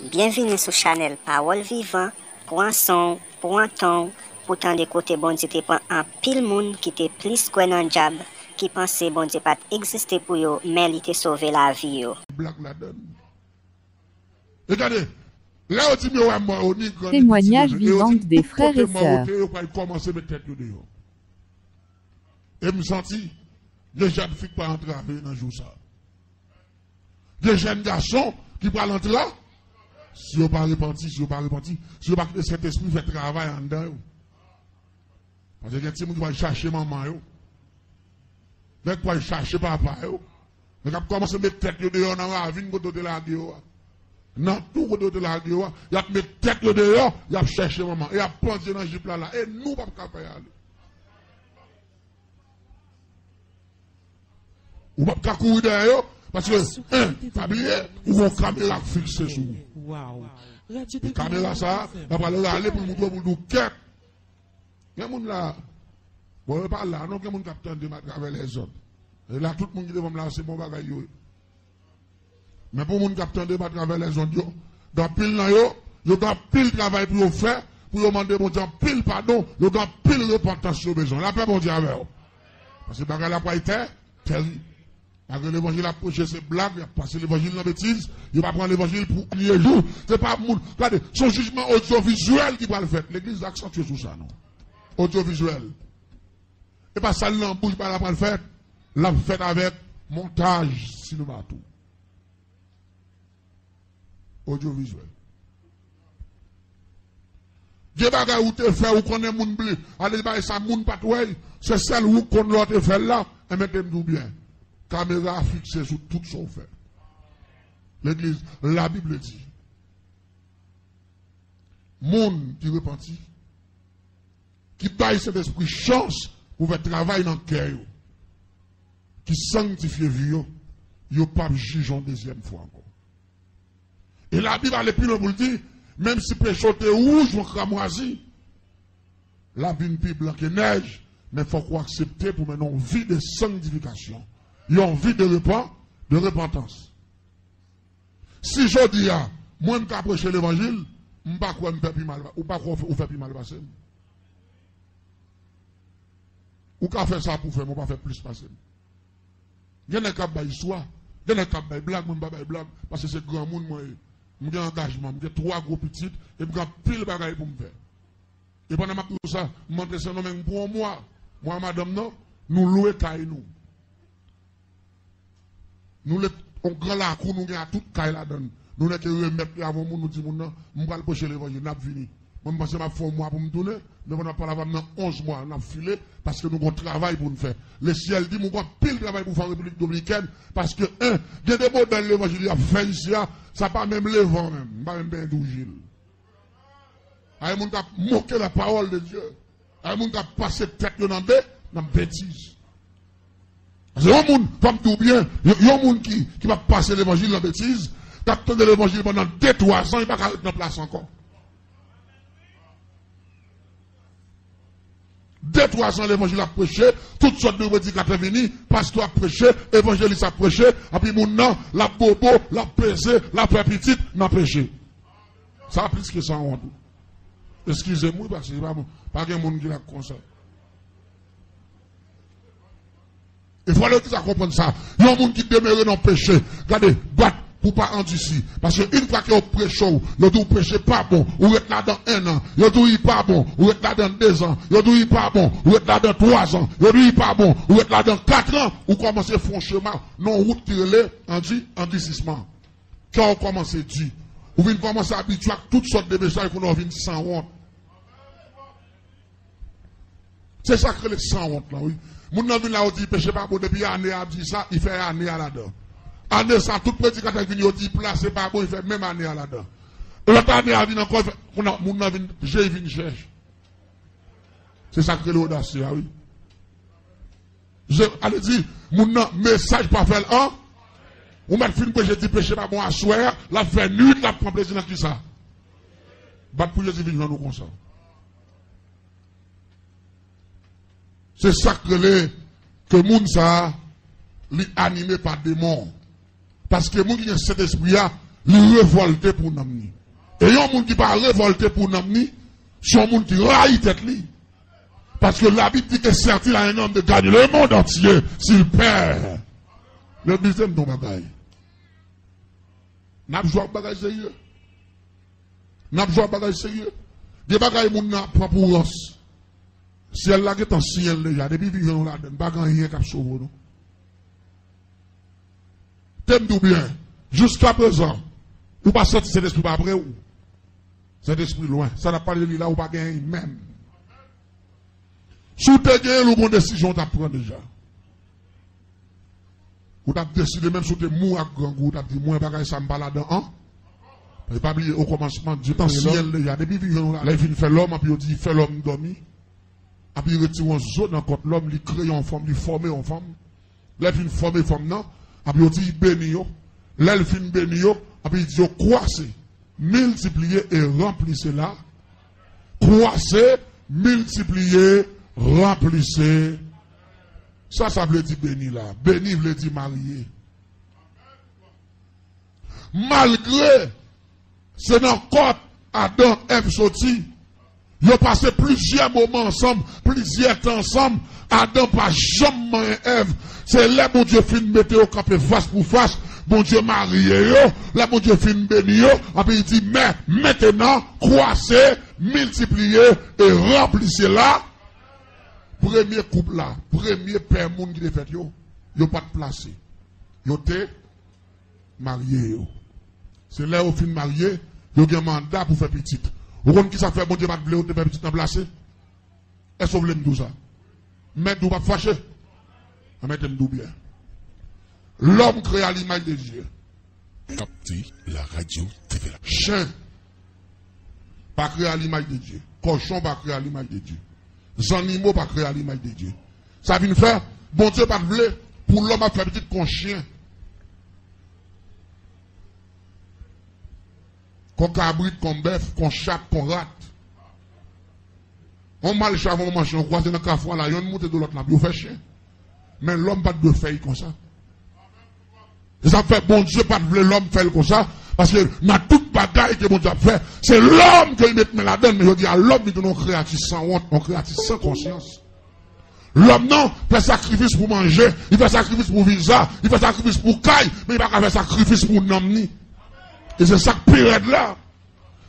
Bienvenue sur Chanel Parole Vivant, pour un son, pour un ton, pourtant des côtés bon Dieu te prend un pile monde qui te plus quoi dans diable, qui pensait bon Dieu pas exister pour yo, mais il te sauvé la vie yo. Regardez, là où Témoignage vivant des frères et sœurs. Et me senti, les jeunes filles pas entrer dans le jour ça. Des jeunes garçons qui parlent entrer là, si vous pas repenti, si vous pas repenti, si vous pas que cet esprit fait travail en dedans. Parce que les gens qui vont chercher maman, les gens qui vont chercher papa, les gens qui commencent à mettre tête dehors dans la vie, de la gueule. Dans tout côté de la gueule, il y a mis tête dehors, il y a cherché maman, il y a pensé dans le jeep là, et nous pas capable aller. Ou pas courir derrière, parce que, pas oublier, ou on caméra fixée sur vous. Waouh. La caméra ça, on va aller pour montrer pour nous quête. Il y a des gens là, bon, pas là, non, il y a des gens qui attendent de travers les autres. Et là, tout le monde qui devant me lancer mon bagage. Mais pour les gens qui attendent de travers les autres, dans pile là, ils ont pile travail pour faire, pour demander mon Dieu, pile pardon, ils ont pile repentance sur besoin. La paix, mon Dieu, avec eux. Parce que le bagage n'a pas été terrible. Parce que l'évangile a prêché ses blagues, il a passé l'évangile dans la bêtise, il va prendre l'évangile pour les jours. Ce n'est pas monde. Regardez, son jugement audiovisuel qui va le faire. L'église accentue sur ça, non? Audiovisuel. Et pas ça, l'embouche, pas la pas le faire. L'a fait avec montage, cinéma, tout. Audiovisuel. Dieu bagaille où te fait, où connaît moun blé. Allez, bah, ça moun patouille. C'est celle où qu'on l'autre fait là, et mettez-nous bien. Caméra fixée sur tout son fait. L'église, la Bible dit, monde qui repentit, qui baille cet esprit chance pour faire travail dans le cœur, qui sanctifie vie, il pas juge en deuxième fois encore. Et la Bible a plus loin pour le dire, même si péché est rouge ou cramoisi, la Bible est blanc et neige, mais il faut qu'on accepte pour mener une vie de sanctification. Ils ont envie de repentance. Si je dis, moi, je prêcher l'évangile, je ne sais pas quoi me faire plus mal, ou pas quoi faire plus mal passer. Ou qu'à faire ça pour faire, moi, pas faire plus passer. Il y a des cas de histoire, il y a des cas de blague, moi, je ne pas blague, parce que c'est grand monde, moi, j'ai un engagement, j'ai 3 gros petites, et j'ai pile de bagaille pour me faire. Et pendant que tout ça, je montre ça, non, mais pour moi, madame, non, nous louons taille, nous. Nous, on grand la cour, nous avons tout caille là-dedans. Nous n'avons que remettre avant nous, nous disons, non, nous allons pocher l'évangile, nous avons fini. Moi, je pense que je vais mois pour me tourner, mais on n'a pas la dans 11 mois, on a filé, parce que nous avons un travail pour nous faire. Le ciel dit, nous avons pile de travail pour faire la République dominicaine, parce que, il y a des modèles l'évangile, il y a fait ici, ça pas même le vent, même, pas même bien d'ougile. Il y a des gens qui ont moqué la parole de Dieu. Il y a des gens qui ont passé tête dans la bêtise. C'est un monde, comme tout bien, il y a un monde qui va passer l'évangile dans la bêtise, qui attend l'évangile pendant 2-3 ans, il va pas être en place encore. 2-3 ans, l'évangile a prêché, toutes sortes de prédicateurs venus, pasteur a prêché, évangéliste a prêché, et puis mon nom, la bobo, la pesée, la petite, n'a prêché. Ça a plus que ça en tout. Excusez-moi, parce que pas de monde qui l'a comme ça. Il faut aller comprendre ça. Il y a un monde qui demeure dans le péché. Regardez, battre pour pas en d'ici. Parce qu'une fois que vous prêchez, vous dites péché pas bon, vous êtes là dans 1 an, vous dites pas bon, vous êtes là dans 2 ans, vous dites pas bon, vous êtes là dans 3 ans, vous dites pas bon, vous êtes là dans 4 ans, vous commencez à faire un chemin, non route qui relève, en dissisement. Quand vous commencez à dire, vous venez commencer à habituer à toutes sortes de messages qu'on a venus sans honte. C'est ça que les sans honte là, oui. Mon nom là, on dit péché pas bon depuis année à dit ça, il fait année à là-dedans. Année ça, tout prédicateur qui dit place c'est pas bon, il fait même année à là-dedans. L'autre année à venir encore, mon nom vient, j'ai venu chercher. C'est ça que l'audace, oui. Allez dire, mon nom, message pas faire un. Ou mettre film que j'ai dit péché pas bon à soir, la fait nuit, la prend plaisir dans qui ça. Bat pour Jésus vient nous comme ça. C'est ça que moun ça li animé par démon. Parce que moun qui a cet esprit là, il révolté pour nous. Et un monde qui pas révolté pour nous, c'est un monde qui raille tête li. Parce que la Bible dit que certain a un homme de gagner le monde entier s'il perd. Le deuxième non bagaille. N'a pas bagaille sérieux. N'a pas bagaille sérieux. Des bagailles moun n'a pas pour os. Si elle l'a qui est en ciel déjà, depuis vivant là, pas rien qui a sauvé nous. T'aimes tout bien. Jusqu'à présent, ou pas sortir cet esprit après ou. Cet esprit loin. Ça n'a pas de là ou pas gagner même. Si tu as gagné, le bon décision tu prends déjà. Ou tu as décidé même si tu es mou à grand goût, tu as dit, moi, je ça me balade en. Et pas oublier au commencement, Dieu t'en ciel déjà. Depuis vivant là, il vient faire l'homme, puis il dit, fait l'homme dormir. Et puis il retire une zone dans contre l'homme, il crée en forme, il forme en forme. Là, il vient former forme, non. Et puis il dit, béni. Là, il vient béni. Et puis il dit, croissez, multipliez et remplissez là. Croissez, multipliez, remplissez. Ça veut dire béni là. Béni veut dire marié. Malgré, c'est dans le corps Adam, Ève sorti. Ils ont passé plusieurs moments ensemble, plusieurs temps ensemble. Adam pas jamais Ève. C'est là mon Dieu fin mettre au campé face pour face. Mon Dieu marié yo. Là mon Dieu fin béni yo. Et puis il dit, mais maintenant, croissez, multipliez et remplissez là. Premier couple là, premier père monde qui est fait yo pas de placé. Yo te marié yo. C'est là au fin marié, yo gen mandat pour faire petite. Vous comprenez qui ça fait bon Dieu pas de blé te faire petite en placé? Est-ce que vous voulez me dire ça? Mais vous pas fâché. Mettez-nous bien. L'homme créé à l'image de Dieu. Capter la radio TV. Chien pas créé à l'image de Dieu. Cochon pas créé à l'image de Dieu. Les animaux pas créés à l'image de Dieu. Ça vient faire, bon Dieu pas de blé, pour l'homme à faire petite qu'on chien. Qu'on cabrit, qu'on bœuf, qu'on chatte, qu'on rate. On mal chavon, on mange, on croise dans le café là, on monte de l'autre là, puis on fait chien. Mais l'homme pas de faire comme ça. Et ça fait, bon Dieu pas de blé, l'homme fait comme ça. Parce que dans toute bagaille que mon Dieu a fait, c'est l'homme qui met la donne. Mais je dis à l'homme, il donne un créatif sans honte, un créatif sans conscience. L'homme, non, fait sacrifice pour manger, il fait sacrifice pour visa, il fait sacrifice pour caille, mais il va pas faire sacrifice pour n'emmener. Et c'est ça que pire là.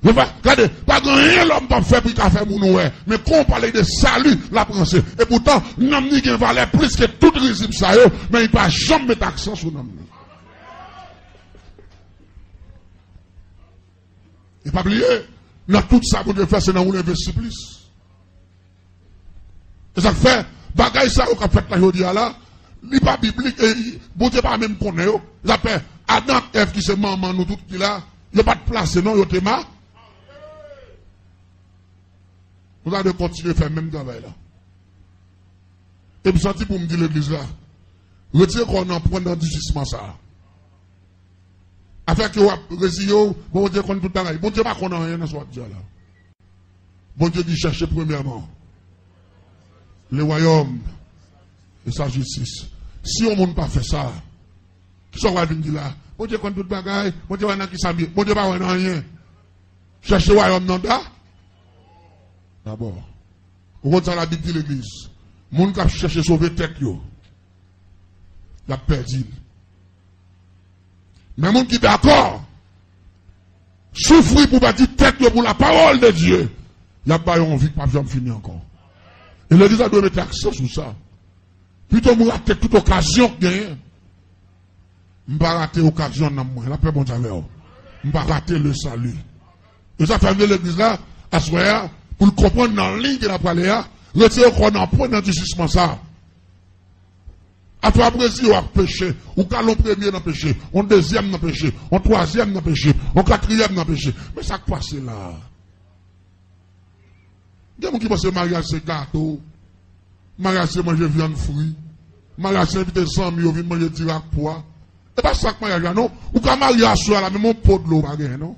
Regardez, pas rien l'homme pas fait pour qu'il fasse mon noué. Mais quand on parle de salut, la pensée. Et pourtant, n'emmener qui valait plus que tout régime ça, mais il ne va jamais mettre accent sur n'emmener. Et pas oublier, dans tout ça, pour faire, c'est dans où l'investit plus. Et ça fait, bagaille ça, qu'on fait la jodi là, il n'est pas biblique, et bon Dieu pas même connaître. Ça fait, Adam, Ève qui se maman, nous tout qui là, il n'y a pas de place, non, il y a des mains. Vous allez continuer à faire le même travail là. Et puis, senti pour me dire l'église là, retirez qu'on en prend dans le jugement ça. Afin que vous résilez, bon Dieu qu'on tout pareil. Bon Dieu pas qu'on a rien dans ce Dieu là. Bon Dieu dit chercher premièrement le royaume et sa justice. Si on ne pas fait ça, qui sont va venir là? Bon Dieu qu'on tout bagaille, bon Dieu n'a qui s'habille, bon Dieu pas rien. Chercher le royaume non da? D'abord. Vous comprenez la Bible de l'église. Moun qui cherche sauver tête yo. La perdu. Mais moun qui d'accord, souffrir pour bâtir tête pour la parole de Dieu, il n'y a pas envie que pas jamais finir encore. Et l'église doit mettre accent sur ça. Plutôt moun rater toute occasion que gagne. M'pas rater l'occasion dans moi. La paix bon Dieu avec vous. M'pas rater le salut. Et ça fait l'église là, à ce moment pour le comprendre dans la ligne de la parole, retirez qu'on en prend dans le jugement ça. Après Brésil, on a péché. Ou quand l'on premier dans le péché, on deuxième dans le péché, on troisième dans le péché, on quatrième dans le péché. Mais ça passe là. Il y a des gens qui pensent que le mariage c'est gâteau, mariage c'est manger viande fruit, mariage c'est inviter 100 000, vient manger tirac poids. Et pas ça que mariage non. Ou quand mariage soit là, même on pot de l'eau, non?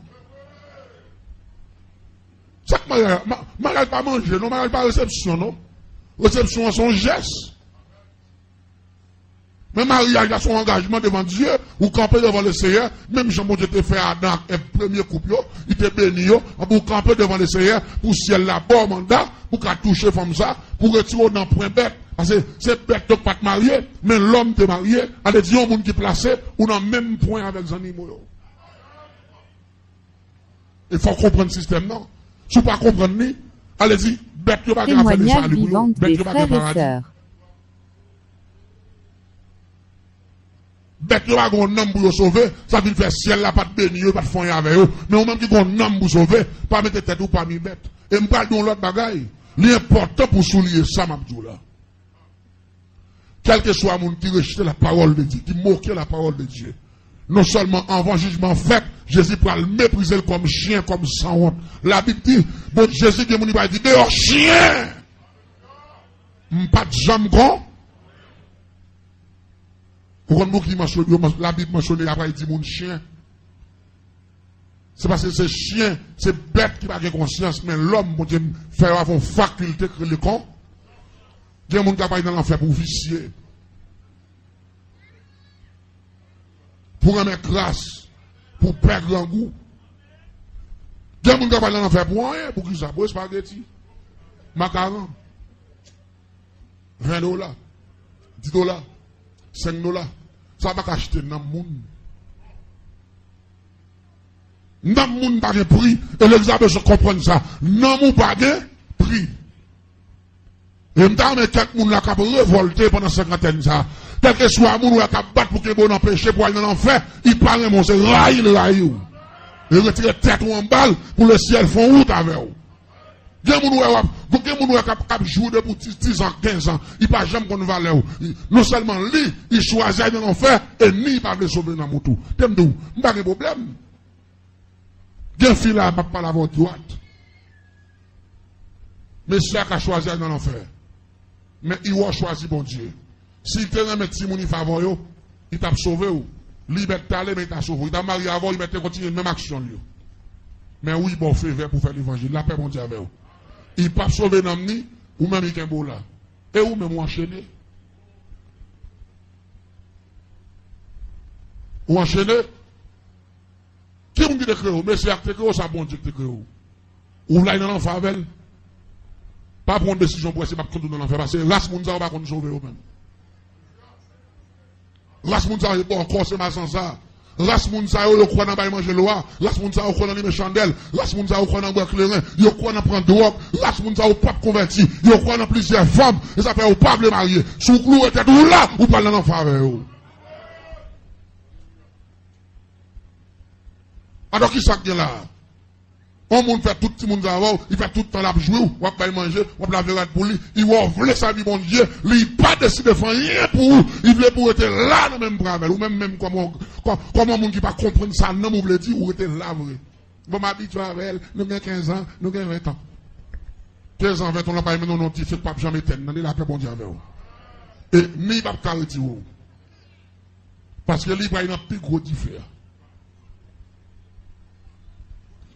Ça que mariage pas manger, non? Mariage pas réception, non? Réception, son geste. Mais mariage a son engagement devant Dieu, ou camper devant le Seigneur, même Jean-Bon Dieu te fait Adam, un premier couple, il te béni, pour camper devant le Seigneur, pour ciel là, bon mandat, pour qu'à toucher comme ça, pour retirer dans point bête. Parce que c'est bête de pas te marier, mais l'homme te marié, allez dire au monde qui est placé, ou dans le même point avec les animaux. Il faut comprendre le système, non? Si vous ne comprenez pas ni, allez-y, bête de pas faire le salut, vivante des frères et sœurs. Bête yo pas gon nom pour sauver, ça vient faire ciel là pas de béni, pas de fond avec eux, mais on même qui gon nom pour sauver, pas mettre tête ou pas mi bête. Et me parle d'un l'autre bagaille, l'important pour souligner ça m'a dit là. Quel que soit moun qui rejette la parole de Dieu, qui moque la parole de Dieu. Non seulement avant jugement fait, Jésus pourra le mépriser comme chien, comme sans honte. La Bible dit, bon Jésus qui moun va dire dehors chien. Pas de jambe grand. La Bible mentionne après il dit mon chien. C'est parce que c'est chien, c'est bête qui n'a pas conscience, mais l'homme, bon Dieu, fait avoir une faculté que le con. Il y a des gens qui dans l'enfer pour vicier. Pour un grâce, pour perdre grand goût. Il y a des gens qui dans l'enfer pour rien, pour qui ça? Pour spaghetti, macaron, $20, $10, $5. Ça va pas acheter dans le monde. Dans le monde, pas de prix. Et l'examen, je comprends ça. Dans le monde, pas de prix. Et maintenant, mais quelques monde là qui a révolté pendant 50 ça. Quel que soit le monde qui a battu pour que bon empêcher pour aller dans l'enfer, il parle, mon c'est rail le rail. Et retire tête ou en balle pour le ciel font route avec vous. Il y a des gens qui jouent depuis 10 ans, 15 ans, il n'y a pas jamais qu'on valeur. Non seulement lui, il choisit dans l'enfer, et ni il va le sauver dans mon tour. T'aimes d'où? Il n'y a pas de problème. Il y a un fil là, il n'y a pas la voie droite. Mais c'est qui a choisi dans l'enfer. Mais il a choisi bon Dieu. S'il te remet si mon faveur, il t'a sauvé. Liberté aller, mais il t'a sauvé. Il t'a marié avant, il m'a continué la même action. Mais oui, bon, fait vert pour faire l'évangile. La paix, bon Dieu, avec vous. Il pas sauver Namni, ou même il est beau là. Et où même enchaîné. Ou enchaîné. Qui vous dit de créer? Mais c'est acte créer, ça bon Dieu de créer. Ou là, il est dans l'enfer. Pas prendre décision pour essayer de conduire dans l'enfer. Parce que race Mounza va qu'on sauver eux-mêmes. Race Mounza est bon encore, c'est ma sans ça. Race Mounza yo croit dans bail manger loi, Race Mounza yo croit dans les chandelles, Race Mounza yo croit dans boire clairin, yo croit dans prendre drogue, Race Mounza yo pas converti, yo croit dans plusieurs femmes, et ça fait ou pas le marier. Sous clou était tout là, ou pas dans l'enfer avec eux. Alors qui ça qui là? On monde fait tout le monde avant, il fait tout le temps la jouer, ou pas manger, ou pas la pour lui, il va voler sa vie, mon Dieu, il pas décidé de faire rien pour vous, il voulait pour être là dans le même bras, ou même comment un monde qui pas comprendre ça, non, vous voulez dire, ou était là, vrai. Bon, m'habituer avec elle, nous avons 15 ans, nous avons 20 ans. 15 ans, 20 ans, on n'a pas aimé, non, tu fais pas jamais tête, non, il a fait bon Dieu avec vous. Et, ni pas carrément vous. Parce que lui, il a un plus gros différent.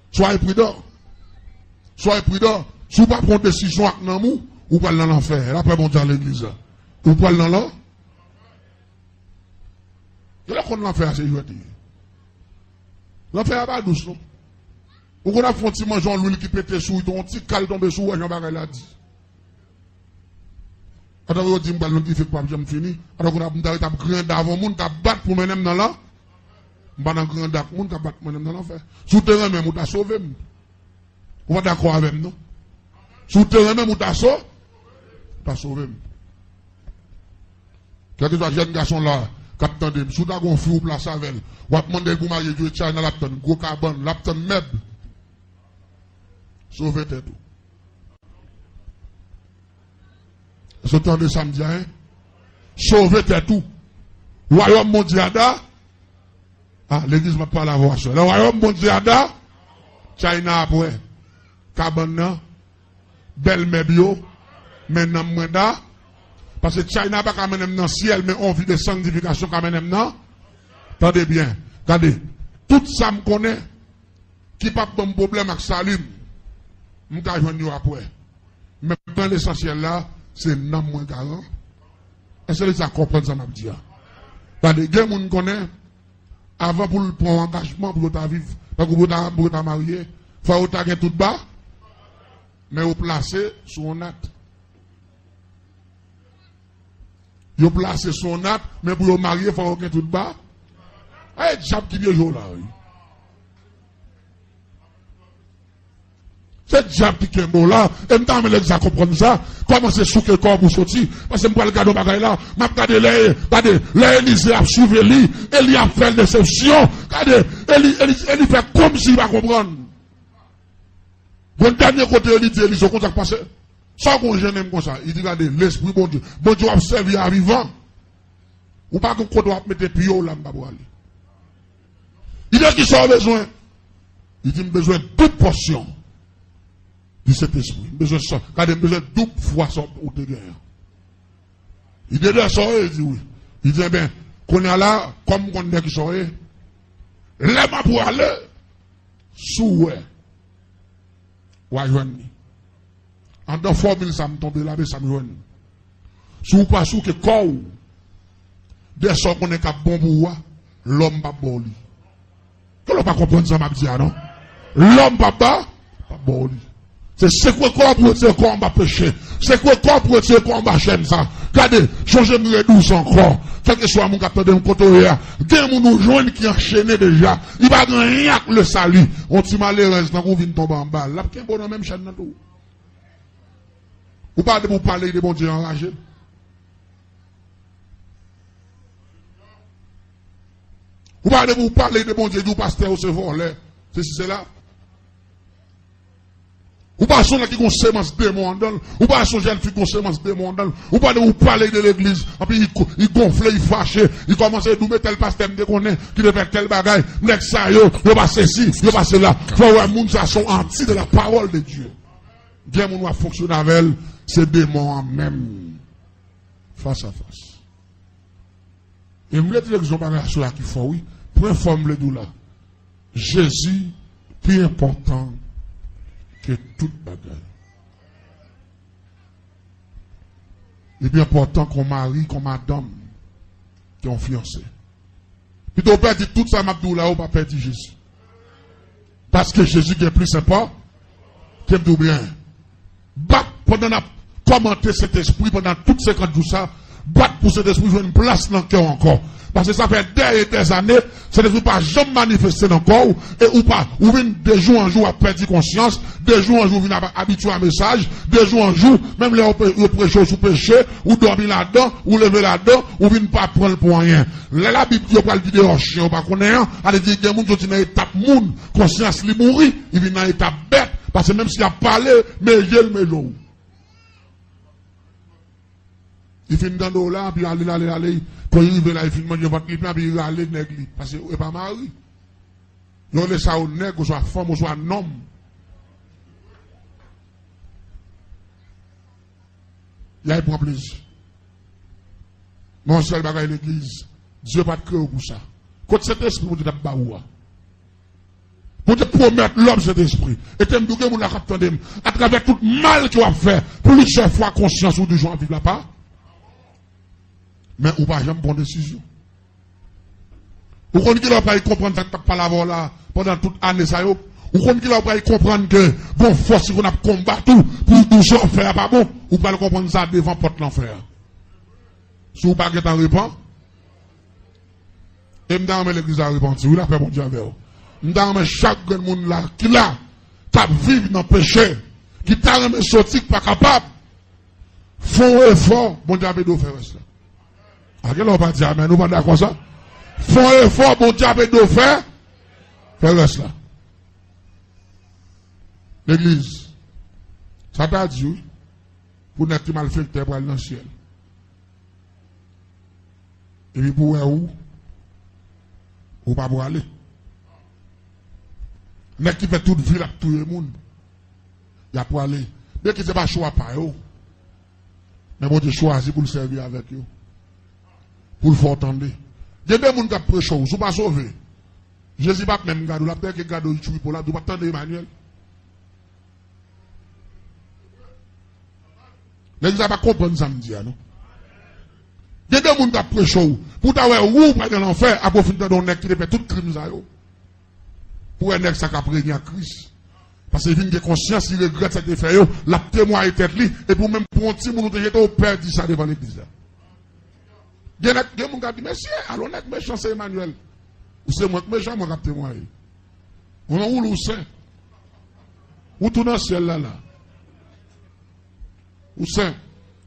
Soyez prudent. Soyez prudent. Si vous ne prenez pas de décision avec nous, vous pouvez aller dans l'enfer. Après, bon Dieu, à l'église. Vous pouvez aller dans l'enfer. Et là, qu'on l'enfer, c'est jeudi. L'enfer n'est pas douce, non? Vous pouvez faire un petit mangeant l'huile qui pète sous, un petit cal tombe sous, et Jean-Barret l'a dit. Alors, vous dites, vous ne faites pas, j'aime fini. Alors, vous avez un grand d'avant, vous avez battu pour mener dans l'enfer. Dans grand dak, moun ka bat moi-même dans l'enfer. Sous terrain même, ou t'a sauvé. Ou pas d'accord avec nous? Sous terrain même, ou t'a sauvé? T'a sauvé. Quelque chose, jeune garçon là, capitaine de, sous ta gon fou place avec elle. Ou a demandé pour marier Dieu, tiens, dans l'apton, gros carbone, l'apton meb. Sauvé t'es tout. Ce temps de samedi, hein? Sauvé t'es tout. Royaume mondial, ah, l'église m'a pas la voix. Le royaume mondial, China après, Cabana, Belmebio, maintenant Mwenda, parce que China pas quand même dans le ciel, mais on vit de sanctification quand même dans. Attendez bien, regardez, tout ça me connaît, qui pas de problème avec salut, je vais venir après. Mais l'essentiel là, c'est non moins garant. Est-ce que ça comprend ça m'a dit? Regardez, il y a des gens qui connaissent, avant pour prendre engagement pour ta vivre, pour ta marier, il faut que tu tout bas, mais vous placez sur un acte. Vous placez sur un acte, mais pour vous marier, il faut que tout bas. Eh, diable qui vient jouer là, oui. C'est diable qui est bon là. Et m'ta me l'exa comprendre ça. Comment c'est sous quel corps pour sortir? Parce que m'pa le gado bagay là. M'a gade les Élysée a suivi lui. Eli a fait déception. Regardez, Eli fait comme s'il va comprendre. Bon, dernier côté, Eli dit, Eli, ce qu'on a passé. Sans qu'on gêne comme ça. Il dit, regardez, l'esprit, bon Dieu a servi à vivant. Ou pas qu'on doit mettre pio là, m'pa pour aller. Il dit qu'il s'en besoin. Il dit, besoin de toute portion. De cet esprit. Besoin de ça. Regardez, besoin de double fois son ou de guerre. Il dit de ça, il dit oui. Il dit, bien, qu'on est là, comme on est qui sont, là, pour aller, sous, ouais. Ouais, en dans formule, ça me tombe là, mais ça me joigne. Sous pas sous que corps, dès qu'on est qu'à bon pour l'homme pas bon lui. Que l'on pas comprendre ça, m'a dit, non? L'homme pas bon lui. C'est quoi corps pour dire qu'on va pécher? C'est quoi corps pour dire qu'on va chaîne ça? Regardez, changez nous douce encore. Quel que soit mon capteur de mon côté, il y a nous joignent qui enchaîné déjà. Il va rien que le salut. On t'y malheureuse, tant qu'on vient tomber en bas. Là, qui est bon dans la même chaîne dans tout. Ou pas de vous parler de bon Dieu enragé? Ou pas de vous parler de bon Dieu du pasteur au second, c'est là. Ou pas son qui ont sémence démon dans, ou pas son jeune fille qui ont sémence démon dans, ou pas de vous parler de l'église, et puis il gonfle, il fâche, il commence à nous mettre tel pasteur de qu'on est, qui devait faire tel bagaille, next ça yo passe ici, yo passe là. Faut voir moun ça sont anti de la parole de Dieu. Bien moun va fonctionner avec elle, ces démons en même face à face. Et me dit l'exemple sur là qui font oui, pour informer le là. Jésus plus important que toute bagarre. Il est bien important qu'on marie, qu'on madame, qui ont fiancé. Puis ton père dit tout ça, Mabdoula, ou pas père dit Jésus. Parce que Jésus est plus sympa, qui me dit bien. Battre pendant la commenter cet esprit pendant toutes ces 50 jours ça, battre pour cet esprit, jouer une place dans le cœur encore. Parce que ça fait des années, ça ne veut pas jamais manifester dans le corps, et ou pas, ou vient de jour en jour à perdre conscience, de jour en jour vient habituer à un message, de jour en jour, même les prêcheurs sous péché, ou dormir là-dedans, ou lever là-dedans, ou vient pas prendre pour rien. Là, la Bible, il y a pas le vidéo chien, ou pas qu'on est un, elle dit qu'il y a des gens qui sont dans l'étape moun, conscience li mourir, il vient dans l'étape bête, parce que même s'il a parlé, mais il y a le mélo. Il finit dans l'eau là, puis aller. Quand il arrive là, il finit manger votre clip, puis il aller nègre. Parce qu'il n'est pas mari. Il laisse ça au nègre, soit femme, ou soit un homme. Il a prend plaisir. Mon seul bagage l'église, Dieu pas de cœur pour ça. Quand cet esprit, vous dites baoua. Pour te promettre l'homme cet esprit. Et tu me dis que vous l'avez à travers tout mal qu'il va faire, plus de fois conscience ou de jour à vivre là-bas. Mais on ne va jamais prendre décision. Ou qu'on qui va pas comprendre ça pas la là pendant toute année ça yo. Ou qu'on qui va pas comprendre que bon force qu'on a combattu pour tout ça faire pas bon. Ou pas le comprendre ça devant porte l'enfer. Si vous pas que t'en répond. Et m'dame l'église a répondu. Oui la paix mon Dieu avec vous. M'dame chaque monde là qui là t'a vivre dans péché, qui t'a remis sorti pas capable. Font effort, bon Dieu avec nous faire ça. À quel on va dire, mais nous pas d'accord ça? Font effort, bon Dieu, avec nous faire reste là. L'église, ça t'a dit, oui, pour n'être malfecté pour aller dans le ciel. Et puis pour où? Ou pas pour aller. Mais qui fait toute vie là, tout le monde. Il y a pour aller. Bien que ce n'est pas choix par eux. Mais bon Dieu choisit pour le servir avec eux. Pour le faire entendre. Il y a des gens qui ont prêché, ils ne sont pas sauvés. Jésus pas même garde, la paix qui garde, il tue pour là, il ne pas attendre Emmanuel. L'église n'a pas compris ça, me dit, non? Il y a des gens qui ont prêché. Pour t'avoir ou pas dans l'enfer, à profiter d'un nec qui fait tout crime ça. Pour un nec ça qui a pris à Christ. Parce qu'il vient de conscience, il regrette cette effet, la témoin est tête li, et pour même pour un petit monde, il au père dit ça devant l'église. Il y a des gens qui ont dit, monsieur, allons être méchant, c'est Emmanuel. Ou c'est moi qui méchant, moi qui témoin. On a où le saint? Ou tout dans le ciel là. Ou saint?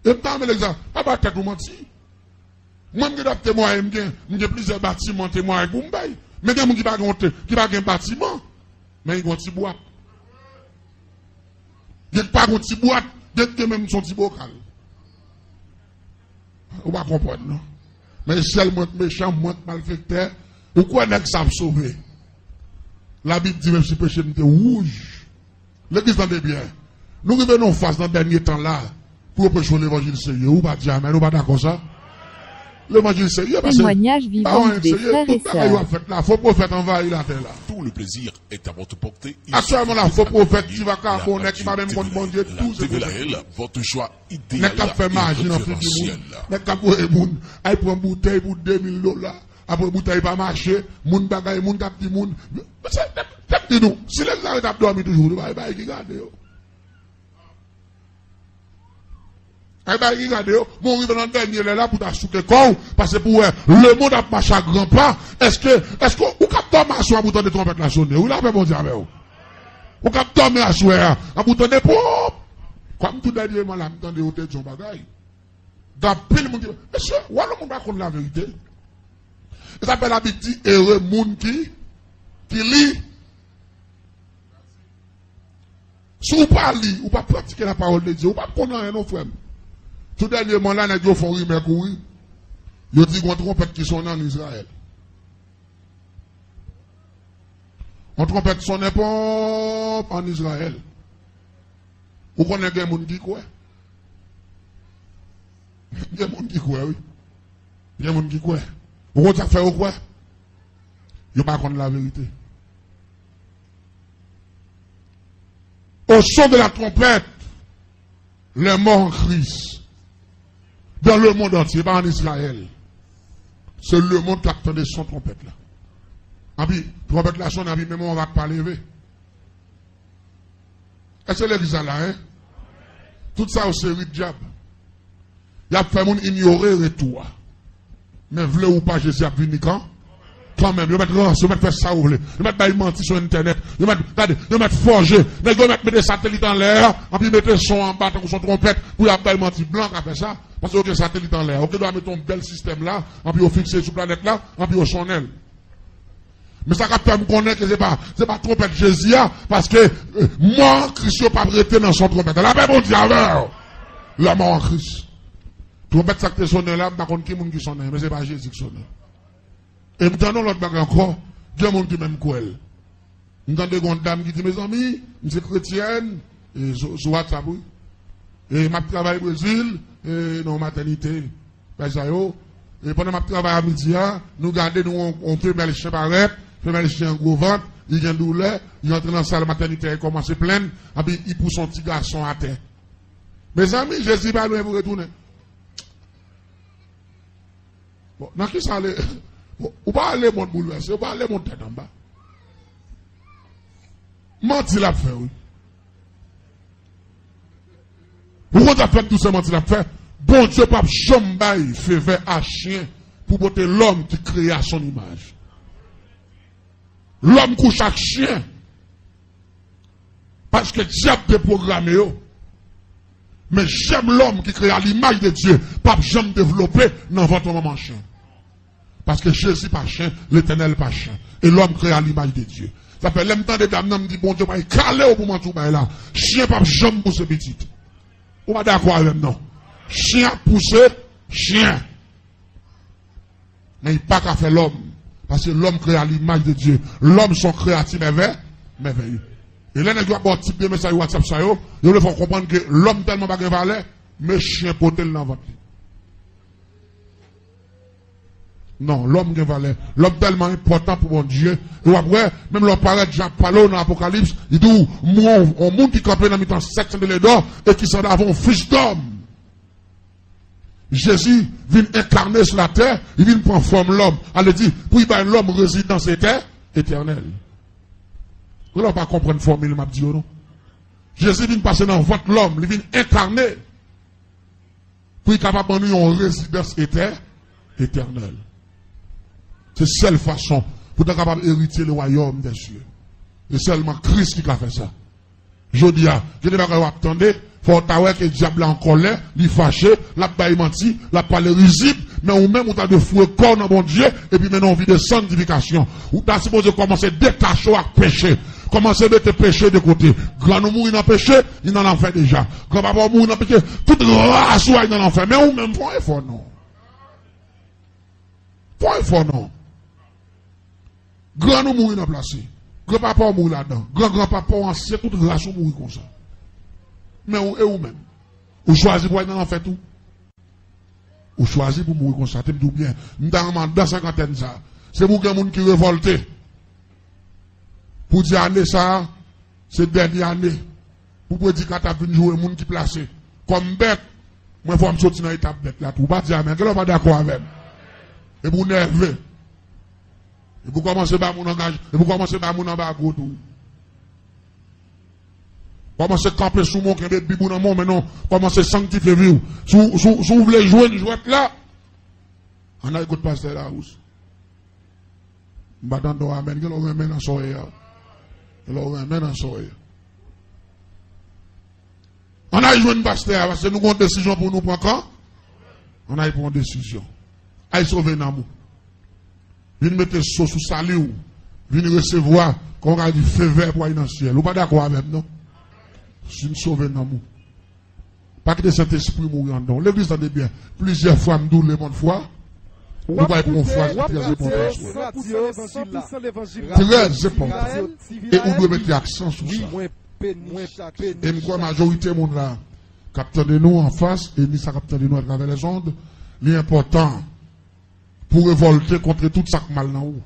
Et puis, l'exemple, pas tête ou menti. Moi, je suis témoin, j'ai plusieurs bâtiments témoins pour me bailler. Mais il y a des gens qui n'ont pas un bâtiment, mais ils ont un petit boîte. Il n'y a pas un petit boîte, il y a même son petit bocal. On va comprendre, non? Mais celle moi méchant, moi malfaiteur, pourquoi n'est-ce que ça me sauver? La Bible dit même si péché était rouge. L'église entendez bien. Nous revenons face dans le dernier temps là pour prêcher l'évangile sérieux. Ou pas dire amen, ou pas d'accord ça? L'évangile sérieux parce que témoignage vivant des frères et sœurs. La faux prophète envahit la terre là. Tout le plaisir est à votre portée. Actuellement, la faux prophète qui va connaître, qui va même contre mon Dieu, tout ce que votre choix idéal. N'est-ce pas fait magie dans le monde? N'est-ce pas pour le monde? Il prend une bouteille pour $2000. Après, la bouteille pas marcher. Moun bagaille, moun cap di moun. C'est nous. Si les gens ont dormi toujours, il va y regarder. Eh bien, regardez, mon rive dans le dernier là pour t'assouter quoi, parce que pour le monde a marché à grands pas. Est-ce que, vous captez ma soie à bouton de trompette la sonner? Oui, là, bon Dieu, avec vous. Vous captez ma soie à bouton de pop. Comme tout dernièrement là, m'entendez au tête son bagaille. Dans pile, mon Dieu, monsieur, ou alors, mon pas contre la vérité. Ça s'appelle la Bible dit, heureux monde qui lit. Si vous pas lire, ou pas pratiquer la parole de Dieu, ou pas connaître un autre frère. Tout dernièrement là, les gens font rire, courir. Ils disent qu'on trompette qui sont en Israël. On trompette qui sont pas en Israël. Vous connaissez des gens qui quoi? Des gens qui quoi, oui. Des gens qui quoi? Vous comptez faire ou quoi? Ils ne connaissent pas la vérité. Au son de la trompette, les morts en Christ. Dans le monde entier, pas en Israël. C'est le monde qui attendait son trompette là. Et puis, trompette là, son ami, même on va pas lever. Est-ce que l'église là, hein? Tout ça au série de diable. Il a fait mon ignorer retour. Mais vle ou pas, Jésus a venu quand? Quand même, ils mettent faire ça ou vle. Ils mettent mentir sur internet. Ils mettent forger. Ils mettent des satellites en l'air. Et puis ils mettent son en bas, son trompette. Pour y avoir mentir blanc qui a fait ça. Parce qu'il y a un satellite en l'air. On doit mettre un bel système là. Et puis on fixe sur la planète là. Et puis on son elle. Mais ça capte me connaître que c'est pas trompette Jésus. Parce que moi, Christ n'a pas prêté dans son trompette. La paix, bon diable. La mort en Christ. Trompette ça que sonne là, par contre, qui est monde qui sonne, mais c'est pas Jésus qui sonne. Et maintenant, l'autre bague encore, il y a des gens qui même quoi. Nous avons des dames qui disent, mes amis, je suis chrétienne, et sur WhatsApp, et je travaille au Brésil, et dans la maternité, et pendant que je travaille à midi, nous gardons, on fait les chiens pareils, fait les chiens gros ventre, il y a une douleur, il entre dans la salle de maternité, il commence à pleine, et puis il pousse son petit garçon à terre. Mes amis, Jésus va loin pour retourner. Bon, dans qui ça allait? Ou pas aller mon bouleversé, ou pas aller mon tête en bas. Menti l'a fait, oui. Pourquoi tu as fait tout ça, menti l'a fait? Bon Dieu, pape, chambaye, fait vers à chien pour porter l'homme qui crée à son image. L'homme couche à chien. Parce que diable déprogrammé. Mais j'aime l'homme qui crée à l'image de Dieu. Pape, j'aime développer dans votre moment chien. Parce que Jésus pas chien, l'Éternel pas chien. Et l'homme crée à l'image de Dieu. Ça fait longtemps que les dames me disent, bon Dieu, il calé au moment où là. Chien pas jambe pour ce petit. On va d'accord avec non. Chien poussé, chien. Mais il pas qu'à faire l'homme. Parce que l'homme crée à l'image de Dieu. L'homme sont créatifs merveilleux. Et là, il y a un type de message WhatsApp, ça y est, il faut comprendre que l'homme tellement pas de valeur, mais chien potel dans votre vie. Non, l'homme qui valeur. L'homme tellement important pour mon Dieu. Et après, même l'homme paraît Jean Palo dans l'Apocalypse, il dit, moi, on monde qui campait dans le temps 700 de l'Edor, et qui s'en avant fils d'homme. Jésus vient incarner sur la terre, il vient prendre forme l'homme. Elle dit, pour que l'homme réside dans cette terre éternelle. Vous n'avez pas comprendre la formule, m'a dit, non? Jésus vient passer dans votre l'homme, il vient incarner. Pour qu'il capable de une résidence éternelle. C'est la seule façon pour être capable d'hériter le royaume des cieux. C'est seulement Christ qui a fait ça. Je dis, je ne vais pas attendre, il faut que le diable est en colère, il est fâché, la baille menti, la parole risible, mais ou même, on a de fouet corps dans mon Dieu, et puis maintenant on vit de sanctification. Ou t'as supposé commencer à détacher à pécher. Commencer à mettre péché de côté. Grand nous mourir dans le péché, il en fait déjà. Grand papa mourir dans le péché, toute race il dans l'enfer. Mais ou même, point fort non. Point fort non. Grand nous mourir dans le place. Grand papa mourir là-dedans. Grand-papa ancien, toute race mourir comme ça. Mais ou même. Ou choisir pour aller dans l'enfer tout. Ou choisir pour mourir comme ça. Tu me dis bien. Dans 50 ans ça. C'est pour quelqu'un qui révolte. Pour dire année ça, c'est dernière année. Pour dire quand tu as vu jouer le monde qui placé. Comme bête, moi je vais me sortir dans l'étape bête là. Pour pas dire mais qu'elle va d'accord avec. Et pour nerver. Et pour commencer par mon engagement. Et pour commencer par mon embargo tout. Commencer à camper sous mon kende bibou dans mon maintenant. Commencer à sanctifier vous. Si vous voulez jouer une jouette là. On a écouté pasteur la rousse. M'attend do amen. Qu'elle aurait mené en soirée. Elle aurait mené en soirée. On a joué une pasteur parce que nous avons une décision pour nous prendre quand? On a pris une décision. Aïe sauver l'amour. Viens mettre sous salut. Viens recevoir qu'on a du feu vert pour aller dans le ciel. Vous pas d'accord avec non? Je suis sauvé l'amour. Pas que le Saint-Esprit mourir en dedans. L'église entendez bien. Plusieurs fois, me doule les bonnes fois. Vous voyez pour une fois, c'est très important. Très important. Et vous devez mettre l'accent sur ça. Et nous, la majorité, monde là, capteur de nous en face, et ni ça capteur de nous à travers les ondes, l'important pour révolter contre tout ça qui mal dans vous.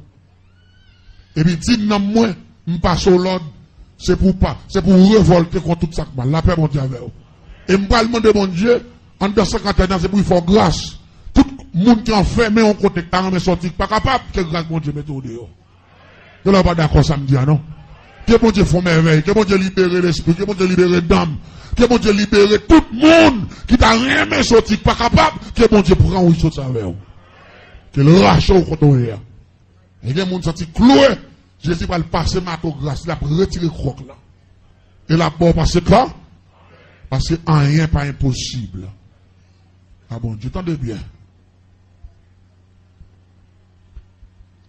Et puis, dit non, moi, je passe au l'ordre, c'est pour révolter contre tout ça qui mal. La paix, mon Dieu, avec vous. Et je vais demander, mon Dieu, en 250 ans, c'est pour il faut grâce. Tout le monde qui en fait, mais on compte quand même sorti, pas capable, que grâce, mon Dieu, mette au dehors. Je ne suis pas d'accord, ça me dit, non? Que mon Dieu fait merveille, que mon Dieu libère l'esprit, que mon Dieu libère l'âme, que mon Dieu libère tout le monde qui t'a rien sorti, pas capable, que mon Dieu prend où il saute avec vous. Que le rachat au côté. Et que mon sorti cloué, Jésus va le passer mato grâce, il a retiré croc là. Et là, bon, parce que quoi? Parce que rien pas impossible. Ah bon, Dieu, tendez bien.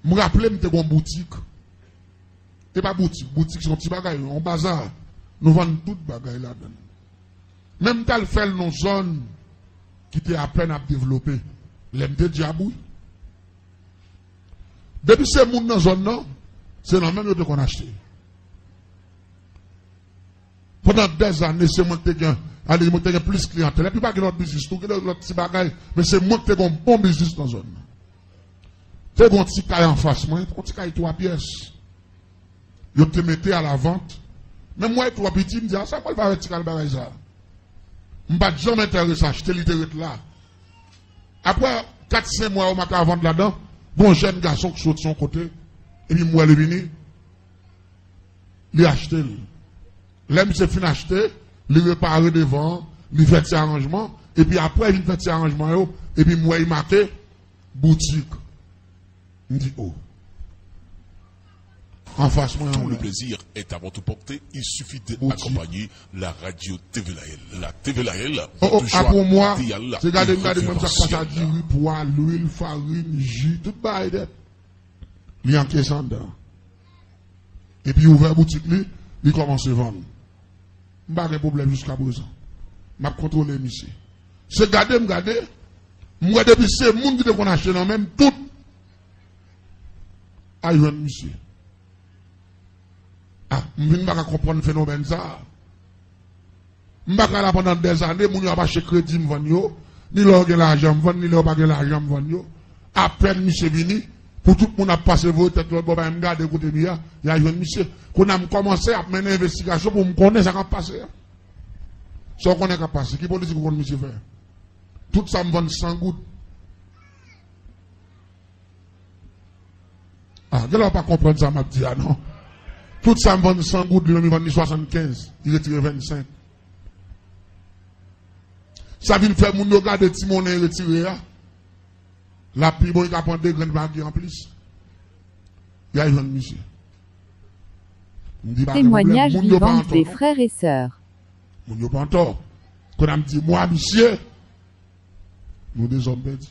Je me rappelle, je suis en boutique. Et pas boutique, boutique, c'est un petit bagage, on bazar. Nous vendons tout bagage là-dedans. Même tel fait nos zones qui étaient à peine à développer. L'MD diabou. Depuis ces gens dans la zone, non, c'est dans le même qu'on a acheté. Pendant des années, c'est moi qui ai plus de clientèle. Et puis, pas que notre business, tout, notre petit bagage, mais c'est moi qui ai un bon business dans la zone. C'est un petit caille en face, moi, un petit caille 3 pièces. Yo te mettez à la vente. Même moi, 3 petits, me dis, ah, ça, moi, il va retirer le bagage ça. Je ne vais pas jamais m'intéresser à acheter l'idée là. Après 4-5 mois, on m'a qu'à vendre là-dedans. Bon, jeune garçon qui saute de son côté. Et puis, moi, il est venu. Il a acheté. L'aime se fin acheter. Il réparer devant. Il fait ses arrangements. Et puis après, il fait ses arrangements. Et puis, moi, il marque boutique. Il dit, oh. En face, moi, tout le plaisir est à votre portée. Il suffit d'accompagner la radio TV Lael. La TV Lael, pour moi, c'est garder même ça passe à dire poids, l'huile, farine, jus, tout bail. Il en caisse en dedans. Et puis, il ouvre la boutique, il commence à vendre. Je n'ai pas de problème jusqu'à présent. Je contrôle monsieur. C'est garder, moi, depuis c'est le monde qui qu'on achète dans même tout. Aïe, monsieur. Ah, je ne vais pas comprendre le phénomène ça. Je ne vais pas pendant des années, je ne vais pas acheter crédit, ni l'or l'argent, ni l'or pas l'argent, à peine monsieur vini, pour tout le monde a passé vos têtes, je vais me garder côté il y a un monsieur, qu'on a commencé à mener une investigation pour me connaître ce qui a passé. Ce qu'on a passé, qui politique qu'on monsieur faire? Tout ça me vend 100 gouttes. Ah, je ne vais pas comprendre ça, m'a dit, ah non. Tout ça me vend 100 gouttes, lui, il vend 75. Il retire 25. Ça vient faire mon regarder si mon est retiré. La pluie, bon, il a pris 2 grandes bagues en plus. Il y a un monsieur. Témoignage vivant des frères et sœurs. Mon yo pas en tort. Quand on me dit, moi, monsieur, nous des hommes perdus.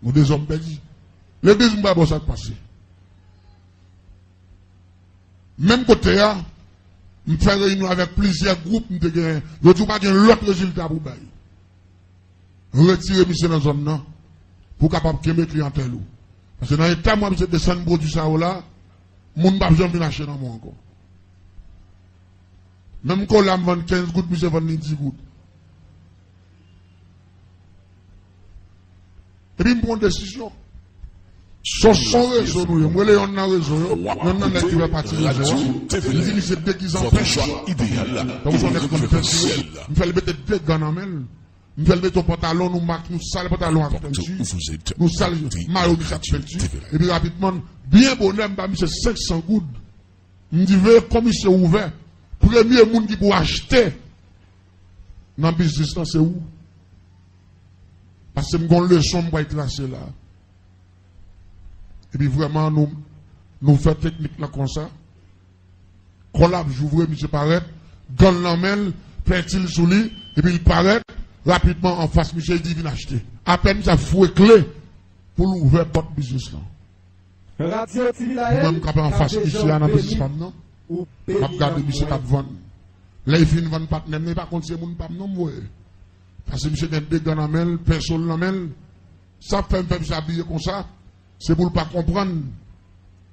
Nous des hommes perdus. L'église ne va pas ça passer. Même côté, je fais réunion avec plusieurs groupes, je ne trouve pas qu'il y a l'autre résultat pour bailler. Retirer monsieur dans la zone, non, pour capable de mes clientèle. Parce que dans l'état, moi, je descends produit ça là, mon pas besoin de acheter dans moi encore. Même quand on vend 15 gouttes, monsieur vend 10 gouttes. Et puis, je prends une décision. Son réseau, nous, moi, les on a réseau, nous, on a qui va partir de la réseau. Nous disons, c'est dès qu'ils en prennent. Donc, on est comme ça. Nous faisons mettre des gants en main. Nous faisons mettre ton pantalon, nous marquons, nous salons le pantalon avec peinture. Nous salons maillot de chaque peinture. Et puis, rapidement, bien bonhomme, bah, monsieur 500 gouttes. Nous disons, comme il s'est ouvert, premier monde qui peut acheter dans le business, c'est où? Parce que nous avons une leçon pour être tracée là. Et puis vraiment, nous faisons technique là comme ça. Collab, j'ouvre, monsieur paraît, gagne l'emmène, fait-il sous lui, et puis il paraît, rapidement en face, monsieur, il dit, viens acheter. À peine, ça fouet clé pour l'ouvrir porte business là. Même quand en face, ici, à la business femme, non? Je regarde, monsieur, pas de vendre. Là, il finit de vendre partenaire, mais par contre, c'est mon pape, non, moi. Parce que monsieur, il y a des gants l'emmène, personne l'emmène. Ça fait un peu s'habiller comme ça. C'est pour ne pas comprendre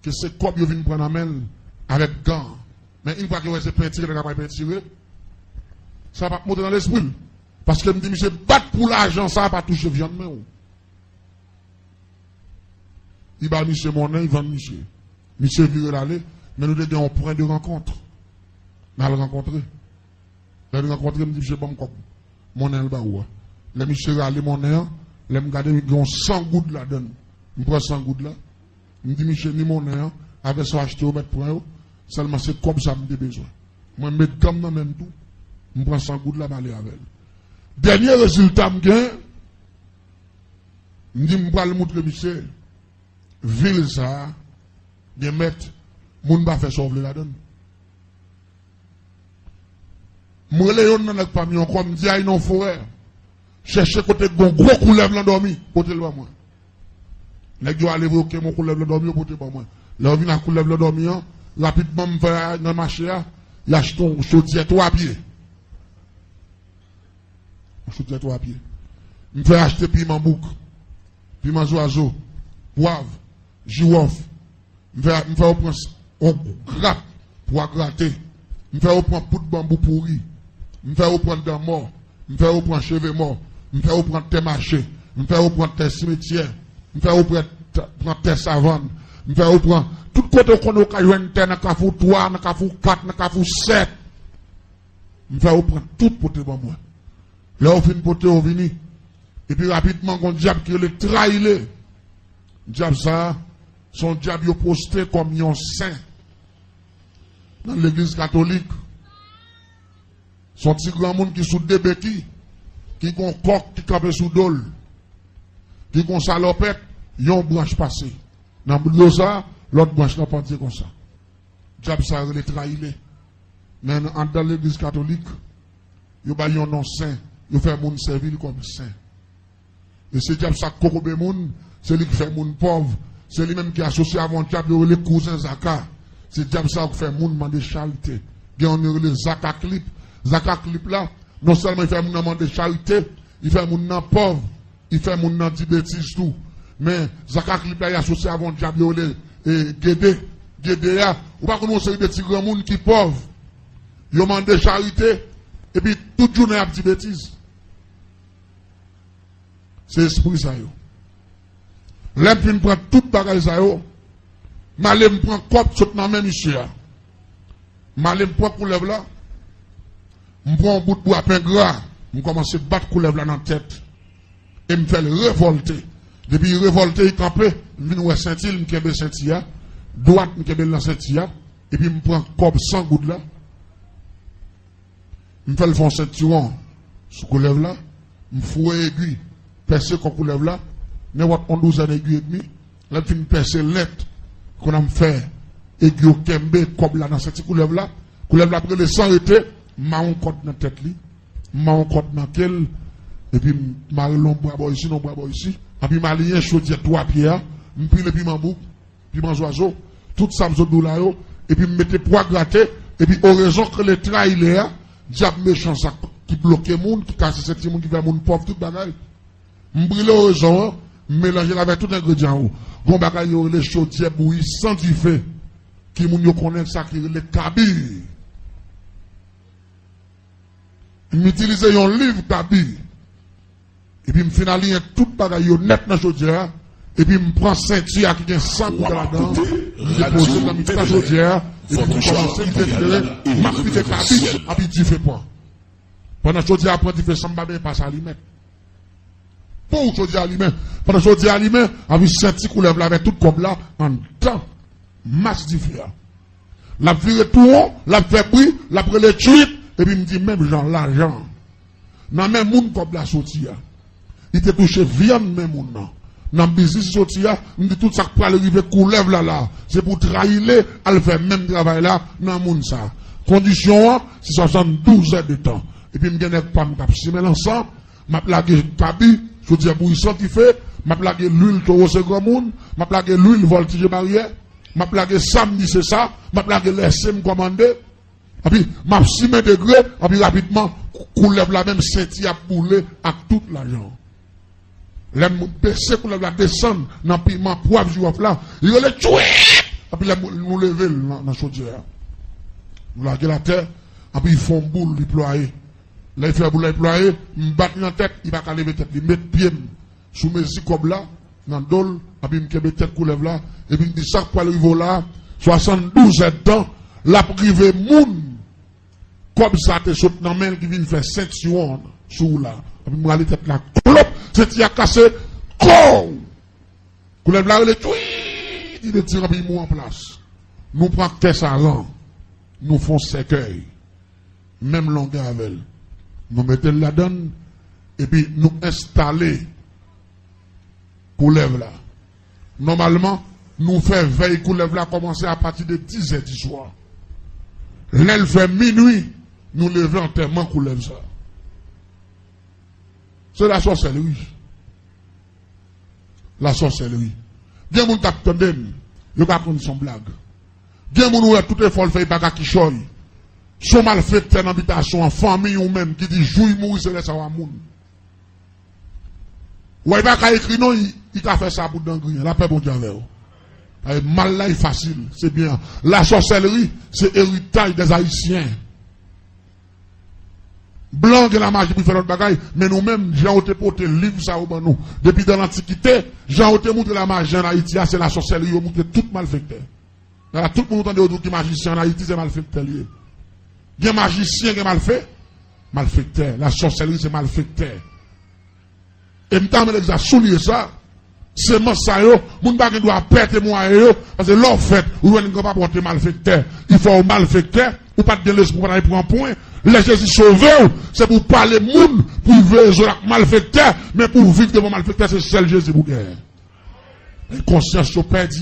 que c'est comme ils viennent prendre la main avec gants. Mais une fois que c'est peinturé, il n'y a pas peinturé. Ça va pas monter dans l'esprit. Parce que je me dis, monsieur, battre pour l'argent, ça va pas toucher viande. Il va monsieur mon nom, il vend monsieur. Monsieur vire l'aller, mais nous devons un point de rencontre. Nous allons rencontrer. Nous allons rencontrer, je me dis, monsieur, bon, mon nom, il va où? Le monsieur va aller mon nom, le me garder, il y a 100 gouttes là-dedans. Je prends 100 gouttes là. Je dis, monsieur, ni mon nom, avec ça acheté au mètre point, seulement c'est comme ça que j'ai besoin. Moi, je mets comme dans même tout. Je prends 100 gouttes là, je vais aller avec. Dernier résultat, je dis, je vais le montrer, monsieur, ville ça, je mettre, je ne vais pas faire sauver la donne. Je vais dans notre famille, comme je dis, il y a une forêt. Chercher côté de gros couleur blanc dormi, côté de moi. Les gens allaient voir que mon couleur blanc dormi, côté de moi. Là, on vient à couleur blanc dormi, rapidement, je vais dans le marché, il achète un chaudière 3 pieds. Un chaudière 3 pieds. Je vais acheter piment bouc, piment oiseau, poivre, girofle. Je vais prendre un grappe pour gratter. Je vais prendre poudre de bambou pourri. Je vais prendre dents morts. Je vais prendre cheveux morts. Je vais prendre tes marchés. Je vais prendre tes cimetières. Je vais prendre tes savannes. Je vais prendre tout côté qu'on a une terre, dans le 3, dans le 4, dans le 7. Je vais prendre tout pour te bon moi. Là, on finit pour te revenir. Et puis rapidement, on diable qui le trahit. Diable ça, son diable posté comme un saint. Dans l'église catholique. Son petit grand monde qui sous des béquilles, qui ont coq qui campe sous dol, qui ont salopette, ils ont branche passée. Dans l'eau ça, l'autre branche n'a pas dit comme ça. Diable ça, il est trahi. Mais dans l'église catholique, il y a un nom saint, il fait mon servir comme saint. Et c'est diable ça, Kokobé moun, c'est lui qui fait mon pauvre, c'est lui même qui est associé à mon diable, les cousins Zaka. C'est diable ça qui fait mon demander charité. Il y a les Zaka clip. Zaka clip là, non seulement il fait mon nom de charité, il fait mon nom pauvre, il fait mon nom de bêtises tout. Mais Zaka clip là, il est associé à mon diable, et Gédé, ou pas qu'on a des petits grands monde qui pauvres. Ils demandent de charité, et puis toute journée a dit bêtises. C'est l'esprit ça yo. L'empine prend toute bagaille ça yo. Malé prend cop saute dans même monsieur. Malé prend couleur là. Je prends un bout de bois à pain gras, je commence à battre couleuvre là dans la tête. Et me fait le révolter. Depuis révolter, il campé, je viens Saint-Il, je me Saint-Il, droite, je me dans Saint-Il, et puis je prends comme 100 gouttes là. Je fais le fond ceinturon sous couleuvre là, je fous aiguille, percer comme couleuvre là, n'importe 12 ans d'aiguille et demi, là je finis percer lettre qu'on a fait aiguille au kembe comme là dans cette couleuvre là après le sang était, m'a on code dans tête li, m'a on code dans quel, et puis m'a long bras ici, non bras ici, et puis m'a lié chaudière 3 pierres, puis le piment bouc, piment oiseau, tout ça me là yo, et puis me mettez poids gratté, et puis au raison que les trailers diable méchant ça qui bloque monde qui casse cette monde qui fait monde pauvre tout bagaille m'brûler au raison mélanger avec tout ingrédient bon bagaille les chaudière bouillie sans du feu qui moun yo connaît ça qui les kabi m'utilise un livre kabi et puis me finalise tout bagaille net dans chaudière et puis me prend ceinture qui a 100 coups là-dedans je pose dans ma chaudière et puis je commence à me ma petite cabine et puis tu fais point pendant chaudière après tu fais samba bien pas ça lui-même pour chaudière lui-même pendant chaudière lui-même avec senti couleuvre là avec tout comme là en temps masse différent la viré tout haut la fait bruit la prend les tweets et puis me dit même genre l'argent dans même monde comme la sortir il te touché viande même monde non dans le business sorti là, on dit tout ça pour arriver couleuvre là, c'est pour trahir elle fait même travail là dans monde ça. Condition c'est 72 heures de temps. Et puis me gagne pas me cap si ensemble, m'a plagué cabi, je dis bouillissant qui fait, m'a plagué l'huile taureau c'est grand monde, m'a plagué l'huile voltige barrière, m'a plagué samedi c'est ça, m'a plagué les SM commandé. Et puis m'a 6 degrés, et puis rapidement couleuvre la même senti à bouler avec tout l'argent. Les baisser pour la descendre dans le piment poivre du là, il les tuer. Et puis nous lever dans la chaudière. Nous larguer la terre, et puis ils font boule déployer. Là, ils font boule déployer, ils battent dans la tête, ils ne vont pas lever la tête, ils mettent pied sous mes comme là, dans le dos, et puis ils mettent tête couleuvre là, et puis ils disent ça pour arriver là, 72 heures de temps, la privé moun, comme ça, tu sautes dans la main qui vient faire 7 secondes sous là. Et puis, moi, tête là, clop, c'est qui a cassé, con! Couleuvre là, il est tout, il est tiré, puis il en place. Nous prenons test à l'an, nous faisons cercueil, même longueur avec elle. Nous mettons la donne, et puis nous installons couleuvre là. Normalement, nous faisons veille couleuvre là, commencer à partir de 10 h du soir. L'aile fait minuit, nous levons enterrement couleuvre ça. C'est la sorcellerie. La sorcellerie. Bien moun tap tendem, yo ka kon son blague. Bien moun ou tout effort fait baga qui choy. Son malfaiteur dans habitation en famille ou même qui dit jouy mourir c'est laisse à moun. Ou pas ka écrit non, il ka fait ça pour d'angri, la paix bon Dieu avec mal là est facile, c'est bien. La sorcellerie, c'est héritage des Haïtiens. Blanc et la magie pour faire notre bagaille, mais nous-mêmes, j'ai été porté livre ça au ban nous. Depuis dans l'Antiquité, j'ai été montré la magie en Haïti, c'est la sorcellerie, on montre tout malfaiteur. Tout le monde entend que magicien en Haïti, c'est malfaiteur. Il y a magicien qui est mal fait, malfaiteur. La sorcellerie, c'est malfaiteur. Et m't'en à souligner ça, c'est mon ça yo, moun bagay doit perdre moi yo, parce que l'on fait, ou ne pas porter malfaiteur. Il faut malfaiteur, ou pas de l'esprit pour aller pour un point. Les Jésus sauvé, c'est pour parler moun, pour vivre malfaiteur, mais pour vivre devant malfaiteur, c'est seul Jésus pour guerre. Et conscience au perdu.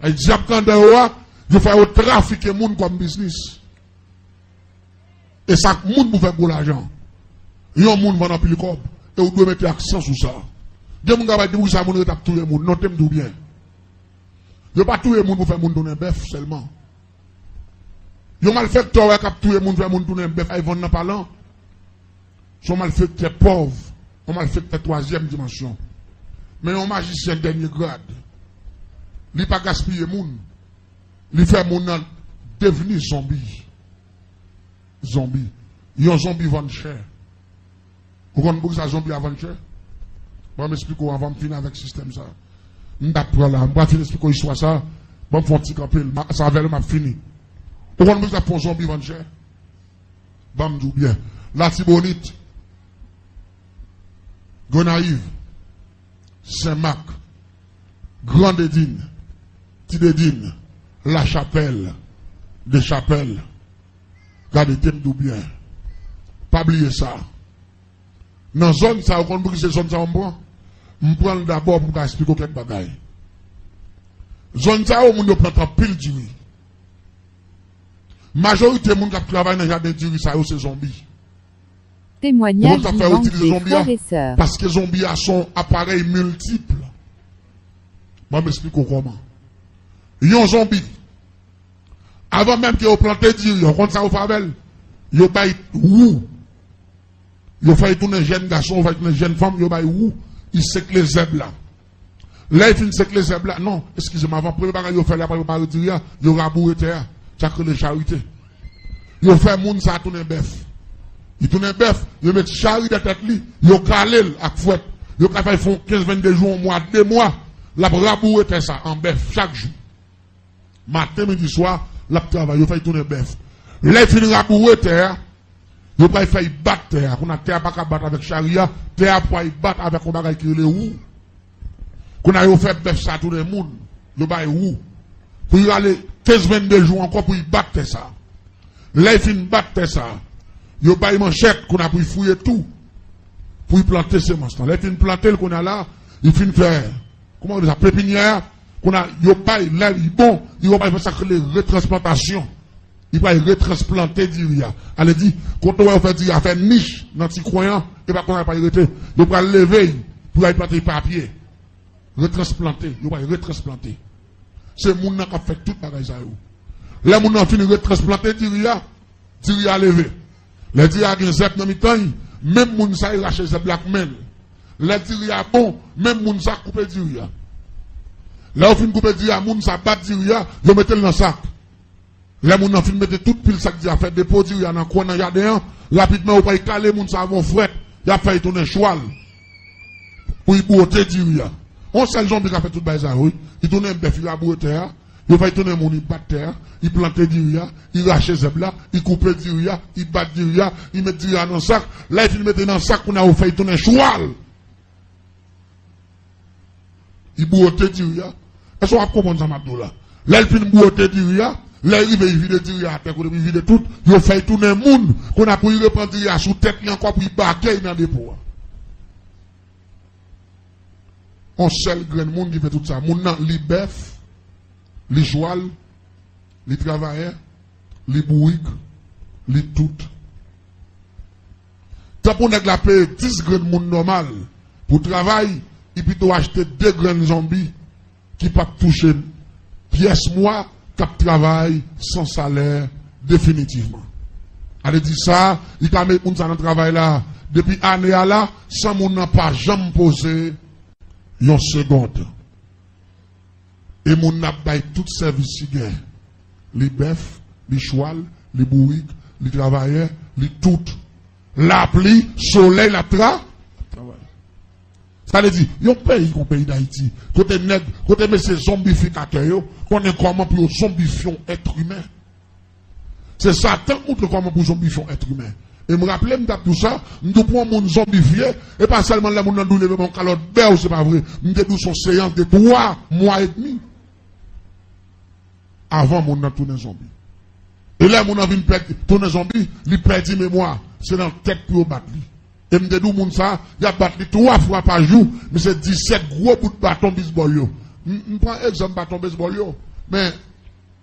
Et diable quand de faire au trafic moun comme business. Et ça, moun pour faire pour l'argent. Yon moun va dans plus corps. Et vous devez mettre accent sur ça. Dieu moun va dire oui ça moun retap tout le monde. Non t'aime tout bien. Yo pas tout le monde pour faire moun donner bœuf seulement. Yo malfaiteur qui a tout le monde faire moun donner bœuf ils vont dans parlant. Son malfaiteur pauvre, on malfaiteur troisième dimension. Mais un magicien dernier grade. Il pas gaspiller moun. Il fait moun devenir zombie. Zombie. Yon zombie vend cher. Vous comprenez que ça zombie avant cher? Bon, m'explique avant de finir avec le système ça. M'apprends là, m'va finir expliquer l'histoire ça. Bon, faut un petit campé, ça va m'a fini. Vous comprenez que ça pour zombie vend cher? Bon, m'dou bien. La Tibonite, Gonaïve, Saint-Marc, Grande-Édine, Tidédine, La Chapelle, Des Chapelles. Gardez-vous bien. Pas oublier ça. Dans la zone, ça, on compte que c'est zone, ça, on prend d'abord pour expliquer quelques bagailles. Zone, ça, on prend pile du riz. Majorité de gens qui travaillent dans le jardin du riz, ça, c'est zombies. Témoignage vivant des frères et sœurs. Parce que les zombies sont appareils multiples. Moi, je m'explique comment. Ils ont zombies. Avant même qu'ils aient planté du riz, on compte ça au Favel. Ils ont baillé où? Ils ont fait tourner un jeune garçon, ils ont fait tourner une jeune femme, ils ont baillé où? Ils séquent les zèbres là. Là, ils finissent séquer les zèbres là. Non, excusez-moi, avant, premier bagage, ils ont fait là, ils ont pas du riz, ils ont rabouré terre. Ça crée les charités. Ils ont fait moun ça tourner bœuf. Ils tournent bœuf, ils mettent charité de tête li, ils ont calé avec fouette. Ils ont fait 15-22 jours, un mois, 2 mois, la rabouré terre ça en bœuf chaque jour. Matin, midi, soir, la travail, ils ont fait tourner bœuf. Là, ils finissent rabouré terre, ils ont fait battre terre. On a terre pas qu'à battre avec charia, terre pour battre avec un bagage qui est le ou. Qu'on a fait bœuf ça tourner moun, ils ont fait ou. Pour y aller 15-22 jours encore pour y battre ça. Là, ils finissent battre ça. Ils ont pas une manchette qu'on a pour y fouiller tout. Pour y planter ces monstres. Là, ils finissent planter qu'on a là. Ils finissent faire, comment on dit ça, pépinière. Qu'on a, ils ont pas, là, ils bon, ils ont pas fait ça que les retransplantations. Ils vont retransplanter d'Iria. Elle dit, quand on va faire d'Iria, faire niche dans les croyants, et pas qu'on a pas arrêté. Ils vont lever pour y planter papier. Retransplanter. Ils vont retransplanter. C'est moun qui a fait tout bagage ça. Là, moun a fini de retransplanter Diria levé. Les Diria qui ont zep dans mi-temps, même moun sa y rache zep black men. Les Diria bon, même moun sa coupe Diria. Là, on fin coupe Diria, moun sa bat Diria, yo mette dans le sac. Là, moun a fin mette tout pile sac Diria, fait dépôt Diria dans le coin dans le jardin, rapidement, on va y caler moun sa avant fret, y a fait tourner choual. Pour y botter Diria. On sait le zombie qui a fait tout le ça, oui. Il tourne un bœuf, il a bourré terre. Il va tourner mon, il bat terre. Il plante Diria. Il rache zebla. Il coupe Diria. Il bat Diria. Il met Diria dans le sac. Là, il met dans le sac qu'on a fait tourner choual. Il bourre Diria. Est-ce qu'on a compris ça, Mabdou là? Là, il finit bourre Diria. Là, il vide Diria à terre. Il vide tout. Il fait tourner moun. Qu'on a pour y reprendre Diria sous tête. Il encore pour y baquer dans le dépôt. On seul grand monde qui fait tout ça. Moun nan li bœuf, li joual, li travailleur, li bourrique, li tout. Tant pour nèg la paye 10 grand monde normal pour travail, et puis tu acheter 2 grands zombies qui pas toucher pièce moi qui travail sans salaire définitivement. Elle dit ça, il a mis moun ça dans travail là depuis année là, sans moun n'a pas jamais posé une seconde. Et mon n'a pas tout service si gain. Les bœufs, les chouals, les bourriques, les travailleurs, les toutes. La pluie, soleil, la tra. Ça veut dire, yon pays d'Haïti. Côté nègre, côté mais ces zombificateurs, qu'on est comment pour zombifier être humain. C'est Satan qui montre comment pour zombifier être humain. Et me rappelez, tout ça, nous prenons mon zombifié, et pas seulement là, mon andou levé mon calotte belle, c'est pas vrai. Nous avons son séance de 3 mois et demi. Avant mon andou tourner zombie. Et là, mon envie de tourner zombie, il perd mémoire. C'est dans la tête pour battre. Et me dit, mon ça, il a battu 3 fois par jour, mais c'est 17 gros bouts de bâton baseball. Je prends exemple bâton baseball, mais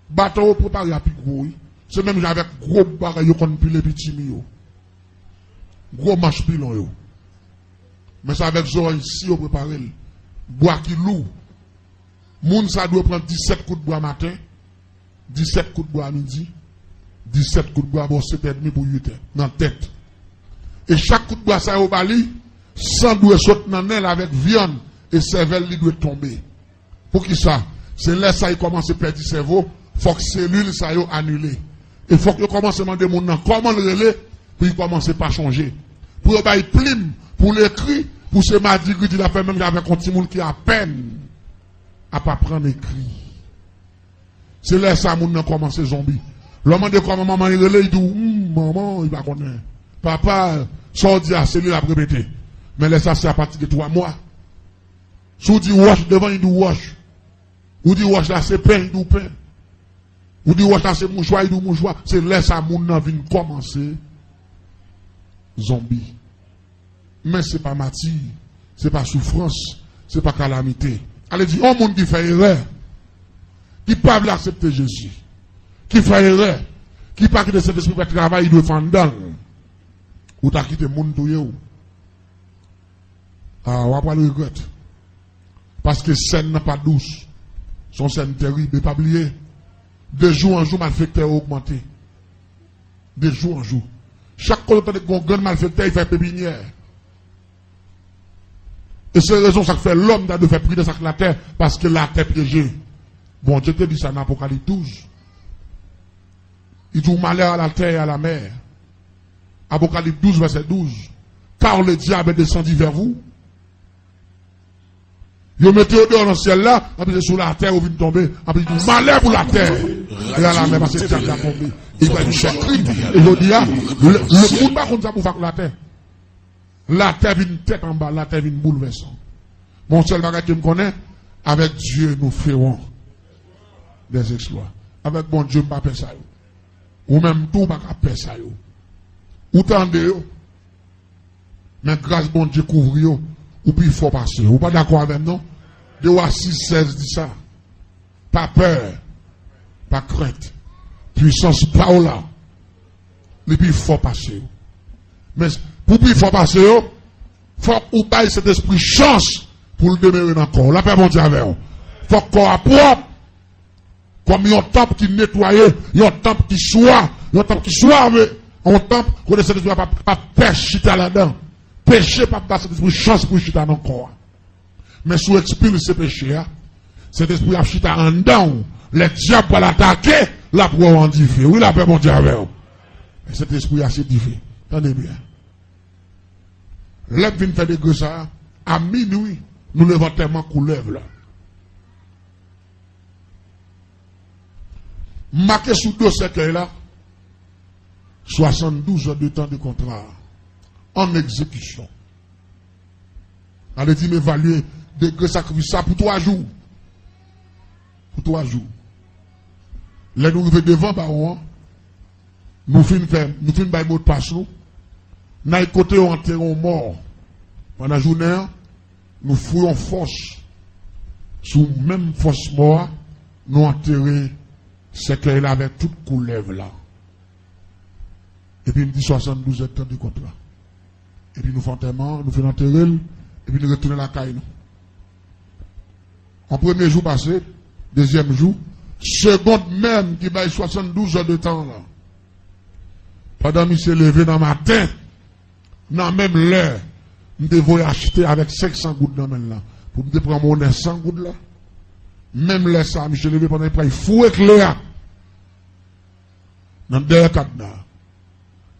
bâton préparé à plus gros. C'est même avec gros bagaille qu'on pile les petits mio. Gros marche pilon yo. Mais ça avec Zoran ici au préparer. Bois qui lourd. Moun ça doit prendre 17 coups de bois matin, 17 coups de bois à midi, 17 coups de bois bon 7h30 pour 8h dans la tête. Et chaque coup de bois ça au bali, sans doit sauter dans l'aile avec viande et cervelle il doit tomber. Pour qui ça? C'est là ça il commence à perdre le cerveau, faut que cellule ça yo annulé. Et faut que commence à demander mon nom comment le relais pour il commence pas changer. Pour il bail plim, pour l'écrit, pour ce mardi il a fait même avec un petit monde qui a peine à pas prendre écrit. C'est là ça mon nom commence zombie. L'homme de comment maman il relais il dit maman il va connaître. Papa, sans dire, c'est lui la répété. Mais laisse ça, c'est à partir de 3 mois. Si vous dites wash devant, il dit wash. Ou dit wash là, c'est pain, il dit pain. Ou dit wash là, c'est mouchoir, il dit mouchoir. C'est laisse ça, mon nom vient commencer. Zombie. Mais c'est pas matière, c'est pas souffrance, c'est pas calamité. Allez dire, un monde qui fait erreur, qui ne peut pas accepter Jésus, qui fait erreur, qui ne peut pas quitter cet esprit pour travailler, il doit faire dans. Ou t'as quitté le monde tout yo. Ah, on va pas le regretter. Parce que scène n'est pas douce. Son scène terrible, et pas oublier. De jour en jour, malfecteur augmenté. De jour en jour. Chaque fois que vous avez un grand malfecteur, il fait pépinière. Et c'est la raison ça fait l'homme de faire prier de la terre, parce que la terre piégée. Bon, Dieu te dit ça dans Apocalypse 12. Il dit malheur à la terre et à la mer. Apocalypse 12, verset 12. Car le diable est descendu vers vous. Vous mettez au dehors dans le ciel là, et puis sur la terre, vous venez tomber. Et puis il dit malheur pour la terre. Et à la mer, parce que le diable a tombé. Il va être écrit. Et je dis, le monde pas comme ça pour faire la terre. La terre vient tête en bas, la terre vient bouleversant. Mon seul bagage que je me connais, avec Dieu, nous ferons des exploits. Avec bon Dieu, je ne peux pas faire ça. Ou même tout, je ne peux pas faire ça. Ou tendez, mais grâce bon Dieu couvre, ou puis il faut passer. Ou pas d'accord avec non? De 6-16 dit ça. Pas peur, pas crainte. Puissance pas là. Et puis il faut passer. Mais pour qu'il faut passer, il faut qu'on baille cet esprit chance pour le demeurer encore. La paix mon Dieu avec vous. Il faut qu'on soit propre. Comme il y a un temple qui nettoie, il y a un temple qui soit, il y a un temple qui soit, mais un temple qu'on essaie de pas pécher là-dedans. Péché, pas passer cet esprit chance pour chita dans le corps. Mais si vous expirez ce péché, cet esprit a chita en dedans, les diables pour l'attaquer, la pour en diffé. Oui, la paix mon Dieu avec vous. Mais cet esprit a diffé. Attendez bien. L'homme vient faire des gosses à minuit, nous levons tellement qu'on lève là. Marqué sous deux cercueils là, 72 heures de temps de contrat en exécution. Allez dire m'évaluer des gros sacrifices ça pour 3 jours. Pour 3 jours. Là nous arrivons devant baron, nous finissons par mot de passe nous. N'a côté on enterrons mort. Pendant la journée, nous fouillons force. Sous même force mort, nous enterrons cercueil là avec toute couleuvre là. Et puis il me dit 72 heures de contrat. Et puis nous faisons enterrement, nous faisons enterrer, et puis nous retournons la caille. En premier jour passé, deuxième jour, seconde même qui va 72 heures de temps là. Pendant que je suis levé dans le matin, dans même l'heure, je devais acheter avec 500 gouttes dans le là. Pour me prendre mon 100 gouttes là. Même l'heure ça, je suis levé pendant le il faut éclairer. Dans le dernier cadenas.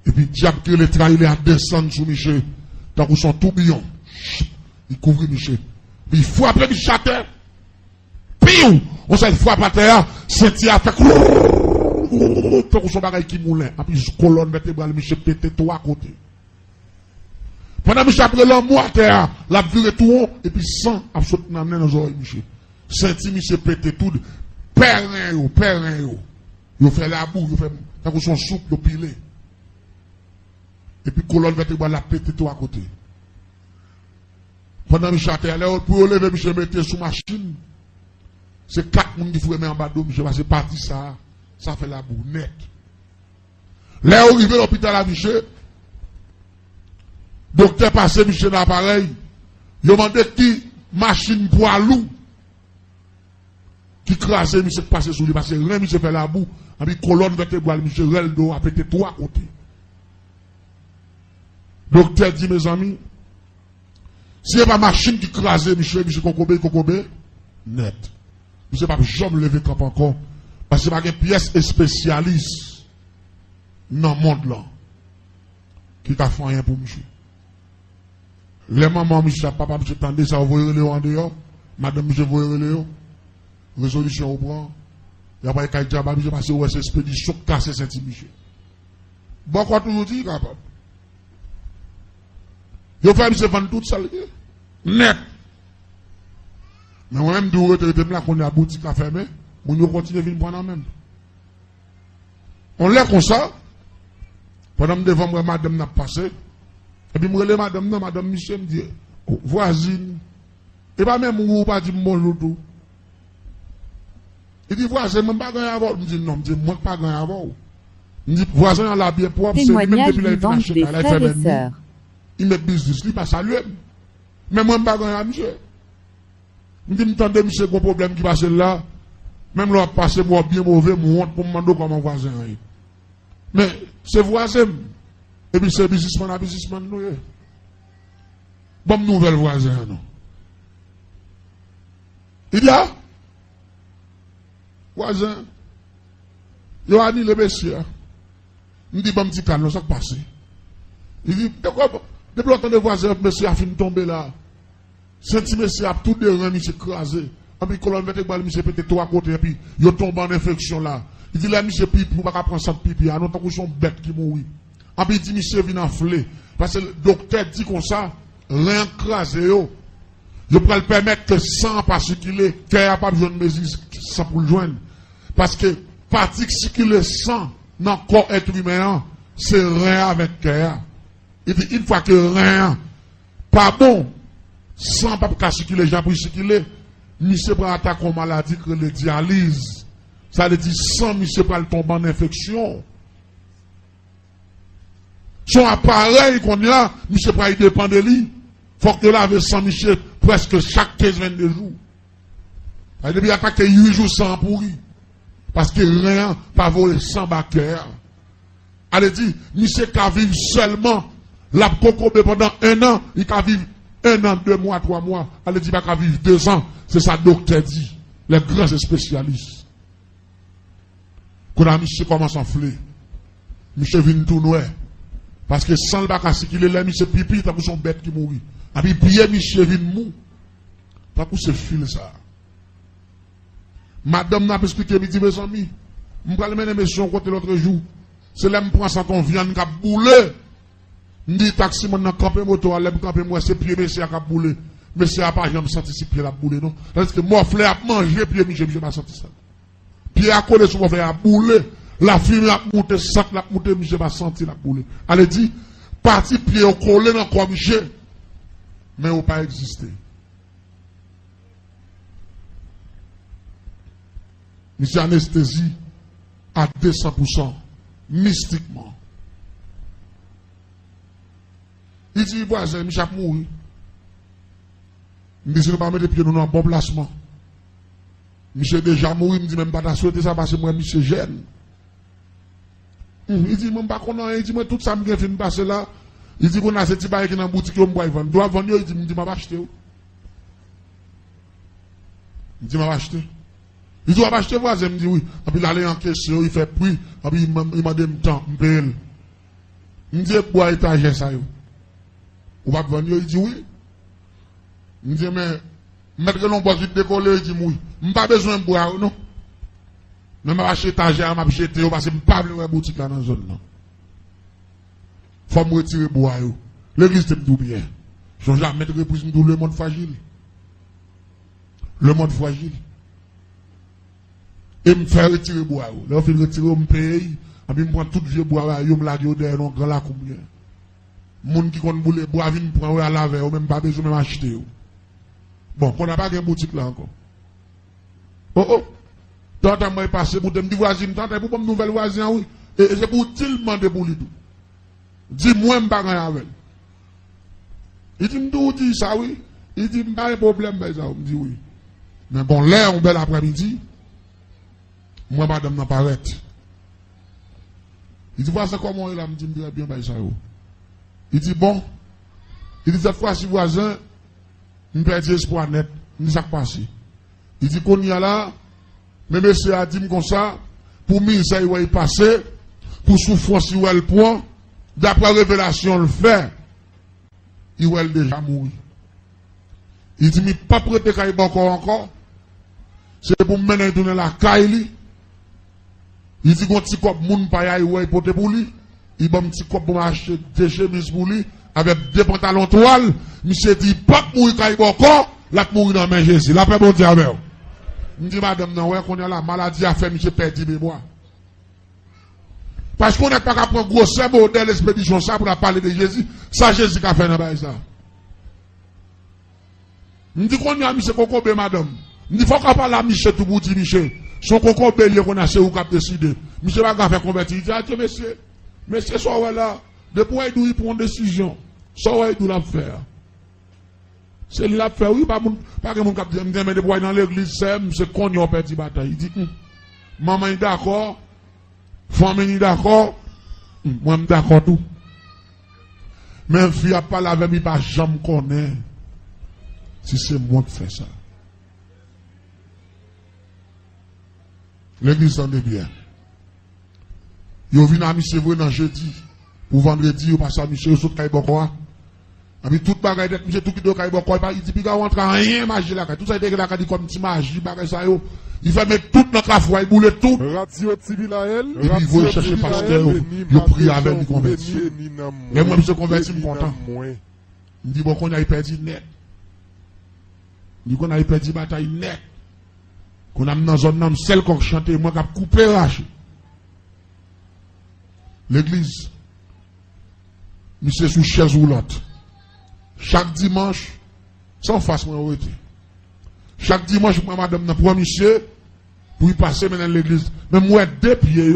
Et puis, diable qui le trahit, il a descendu sur Michel. Tant qu'on son tourbillon. Il couvre Michel. Puis il frappe Michel à terre. Puis, on s'est frappé à terre. C'est à fait. Tant qu'on son bagage qui moulin. Et puis, colonne vertébrale, Michel pété tout à côté. Pendant Michel après l'amour à terre, la viré tout haut. Et puis, sang a sauté dans les oreilles, Michel. Senti Michel pété tout. Perrin, yo. Il fait la boue, il fait. Tant qu'on son soupe, il pilé. Et puis, colonne vertébrale a pété tout à côté. Pendant Michel à terre, pour lever Michel mettre sous machine. C'est 4 personnes qui font en bas d'eau, Michel, c'est parti ça. Ça fait la boue net. Là, arrivé à l'hôpital à Michel, docteur passé Michel dans l'appareil, il a demandé qui machine poids lourd qui crasait Michel passé sous lui, parce que rien Michel fait la boue, et puis colonne vertébrale, Michel Reldo a pété 3 côtés. Docteur dit, mes amis, si il n'y a pas machine qui crasait Michel Kokobé, net. Michel pas jamais lever camp encore, parce que c'est pas une pièce spécialiste dans le monde là, qui t'a fait rien pour Michel. Les mamans, Michel, papa, Michel, tendez ça, vous voyez en dehors, madame, Michel, vous voyez résolution au bras, il n'y a pas de cas Michel, parce que c'est expédition cassée Saint-Michel. Bon, quoi toujours dit, capable. Yo fait monsieur vendre tout ça net. Mais moi-même, d'où retraité là, qu'on a la boutique à fermer, on nous continue à venir prendre en même. On l'a comme ça, pendant que devant moi, madame n'a passé, et puis moi, madame Michel me dit, oh, voisine, et pas même où pas dit bonjour tout. Il dit, voisin, je ne pas gagner avant. Je dis, non, je ne pas gagner avant. Il dit, voisin, il a bien propre, c'est lui-même depuis la vivante des frères et sœurs. Il met business, il passe à lui. Mais moi, je ne pas gagner à monsieur. Je dis, m'entendez, monsieur, gros problème qui passe là. Même là, passer moi bien mauvais, moi honte pour me demander comment voisin. Mais c'est voisin. Et puis c'est businessman, nous. Bonne nouvelle voisin, non. Il y a voisin. Il a dit le monsieur. Il dit, bon petit calme, ça passe. Il dit, depuis longtemps, le voisin, monsieur a fini de tomber là. Senti monsieur a tout de reins, monsieur crasé. Et puis, colonne vertébrale, monsieur peut-être 3 côtés, et puis, il tombe en infection là. Il dit, là, monsieur pipi, vous ne pouvez pas prendre ça de pipi, à notre sont bêtes qui mourent. Et puis, il dit, monsieur vient enfler. Parce que le docteur dit comme ça, rien crasé, yo. Je peux le permettre que sans pas circuler, qu'il n'y a pas besoin de mesure sans pour le joindre. Parce que, partie qui circule sans, dans le corps être humain, c'est rien avec cœur. Il dit, une fois que rien, pas bon, sans pas circuler, les gens pour circuler, monsieur prend attaque en maladie que le dialyse. Ça veut dire, sans monsieur prend le tomber en infection. Son appareil qu'on a, monsieur prend, il dépend de lui. Faut que lave sans monsieur presque chaque 15-22 jours. Il devient attaquer 8 jours sans pourri. Parce que rien, pas voler sans backer. Elle dit, monsieur qu'à vivre seulement, la coco pendant 1 an, il qu'à vivre 1 an, 2 mois, 3 mois. Elle dit, pas qu'à vivre 2 ans. C'est ça, docteur dit. Les grands spécialistes. Quand la monsieur commence à enfler, monsieur vient tout noir. Parce que sans le bac à qu'il est là, monsieur pipi, t'as pour son bête qui mourit. Et puis, bien, monsieur vient mou. T'as pour ce fil, ça. Madame n'a pas expliqué, elle dit, mes amis, je vais mener mes son côté l'autre jour. C'est là, je prends ça qu'on vient de bouler. Je dis, taxi, mon campé moto, je vais camper moi, c'est pied, monsieur a boulé. Monsieur a pas jamais senti si pied la boulé, non? Parce que moi, fleur a mangé, pied, monsieur, je n'ai senti ça. Pied a collé sur mon frère, a boulé. La fille a monté, sac la monté, monsieur va sentir la boule. Elle dit, parti pied au collé dans quoi, monsieur, mais on pas existé. Monsieur anesthésie à 200%, mystiquement. Il dit, voisin, monsieur a mouru. Il dit, si nous ne pas mettre les pieds dans un bon placement. Monsieur déjà mouru, il me dit, même pas souhaité ça parce que moi, monsieur gêne. Il dit, moi, pas qu'on a, il dit, moi, tout ça, me fait passer là. Il dit, qu'on a ce petit bail qui est dans la boutique, on doit vendre. Doit vendre, il dit, m'a acheter. Il dit, m'a acheter. Il dit, on va acheter, voisin, il me dit, oui. Et puis, il allait en question, il fait prix. Et puis, il m'a donné le temps, il me paye. Il me dit, bois étagère ça, yo. On va vendre, il dit, oui. Il me dit, mais, mettre l'on bois qui décolle, il dit, oui. Je n'ai pas besoin de boire, non. Mais je vais acheter étagère, je vais acheter, parce que je ne peux pas venir à la boutique là dans la zone, non. Il faut me retirer bois, yo. L'église te dit bien. Je ne vais jamais mettre le monde fragile. Le monde fragile. Et me faire retirer bois. Là, je vais retirer mon pays. Et puis, je prends tout vieux bois, je me lage derrière un grand lac. Les gens qui connaissent boule bois, viennent prendre à laver, ou même pas besoin de m'acheter. Bon, on n'a pas de boutique là encore. Oh oh. Tant que moi passé pour te dire voisine, tant que pour une nouvelle voisine, oui. Et c'est pour il demander pour lui tout. Dis-moi, je ne pas avec. Il dit, me dit ça, oui. Il dit, pas de problème, ça. On me dit oui. Mais bon, l'air, un bel après-midi, moi, madame n'a pas arrêté. Il dit, voilà comment il a me dit, bien, ça. Il dit, bon, il dit, cette fois-ci, voisin, je perds espoir net. Il dit, ça passe. Il dit, qu'on y a là, mais monsieur a dit comme ça, pour mille, ça y est passé, pour souffrance, il le point, d'après la révélation, le fait, il est déjà mort. Il dit, mais pas prêter qu'il y encore, c'est pour me mener dans la caille. Il dit, qu'on petit cop, moun pa y a, il porte pour lui, il va un petit cop pour m'acheter des chemises pour lui, avec deux pantalons toile, monsieur dit, pas mourir quand il encore, là mourir dans main Jésus. La paix bon Dieu avec. Je dis, madame, non, ouais, qu'on a la maladie à faire, monsieur perdu mémoire. Parce qu'on n'est pas qu'à prendre gros modèle l'expédition, ça, pour parler de Jésus. Ça, Jésus qui a fait dans ça. Je dis qu'on a monsieur Kokobé, madame. Je dis, faut qu'on parle à monsieur tout pour dire, monsieur. Son Kokobé, qu'on a, c'est où qu'on a décidé. Monsieur va faire convertir. Il dit, ah, monsieur, monsieur, soit là. Depuis où il prend une décision. Soit où il doit faire. C'est lui l'a fait, oui, pas que mon cap dit, mais depuis dans l'église, c'est qu'on y a perdu bataille. Il dit, maman est d'accord. Famille est d'accord, moi je suis d'accord tout. Mais fille a pas la avec moi, pas jamais connaît. Si c'est moi qui fais ça. L'église s'en est bien. Yo vient à monsieur vrai dans jeudi. Pour vendredi, yo passe à monsieur sur Kaibokwa. Avec toute bagaille d'être monsieur tout qui doit Kaibokwa, il dit puis rentre rien magie là, tout ça est là dit comme petit magie bagaille ça yo. Il va mettre tout dans la foi, il boule tout. Radio Tibilael. Et puis il faut chercher pasteur, il prie avec, il convertit. Et moi, je me convertis, je suis content. Il dit, bon, qu'on a perdu net. Il dit qu'on a perdu bataille net. Qu'on a mis dans une zone, celle qu'on chante, moi, qui a coupé, raché. L'église, monsieur sous chaise roulante. Chaque dimanche, sans face, moi, on était. Chaque dimanche, je prends madame dans le monsieur pour y passer maintenant l'église. Mais moi, deux pieds,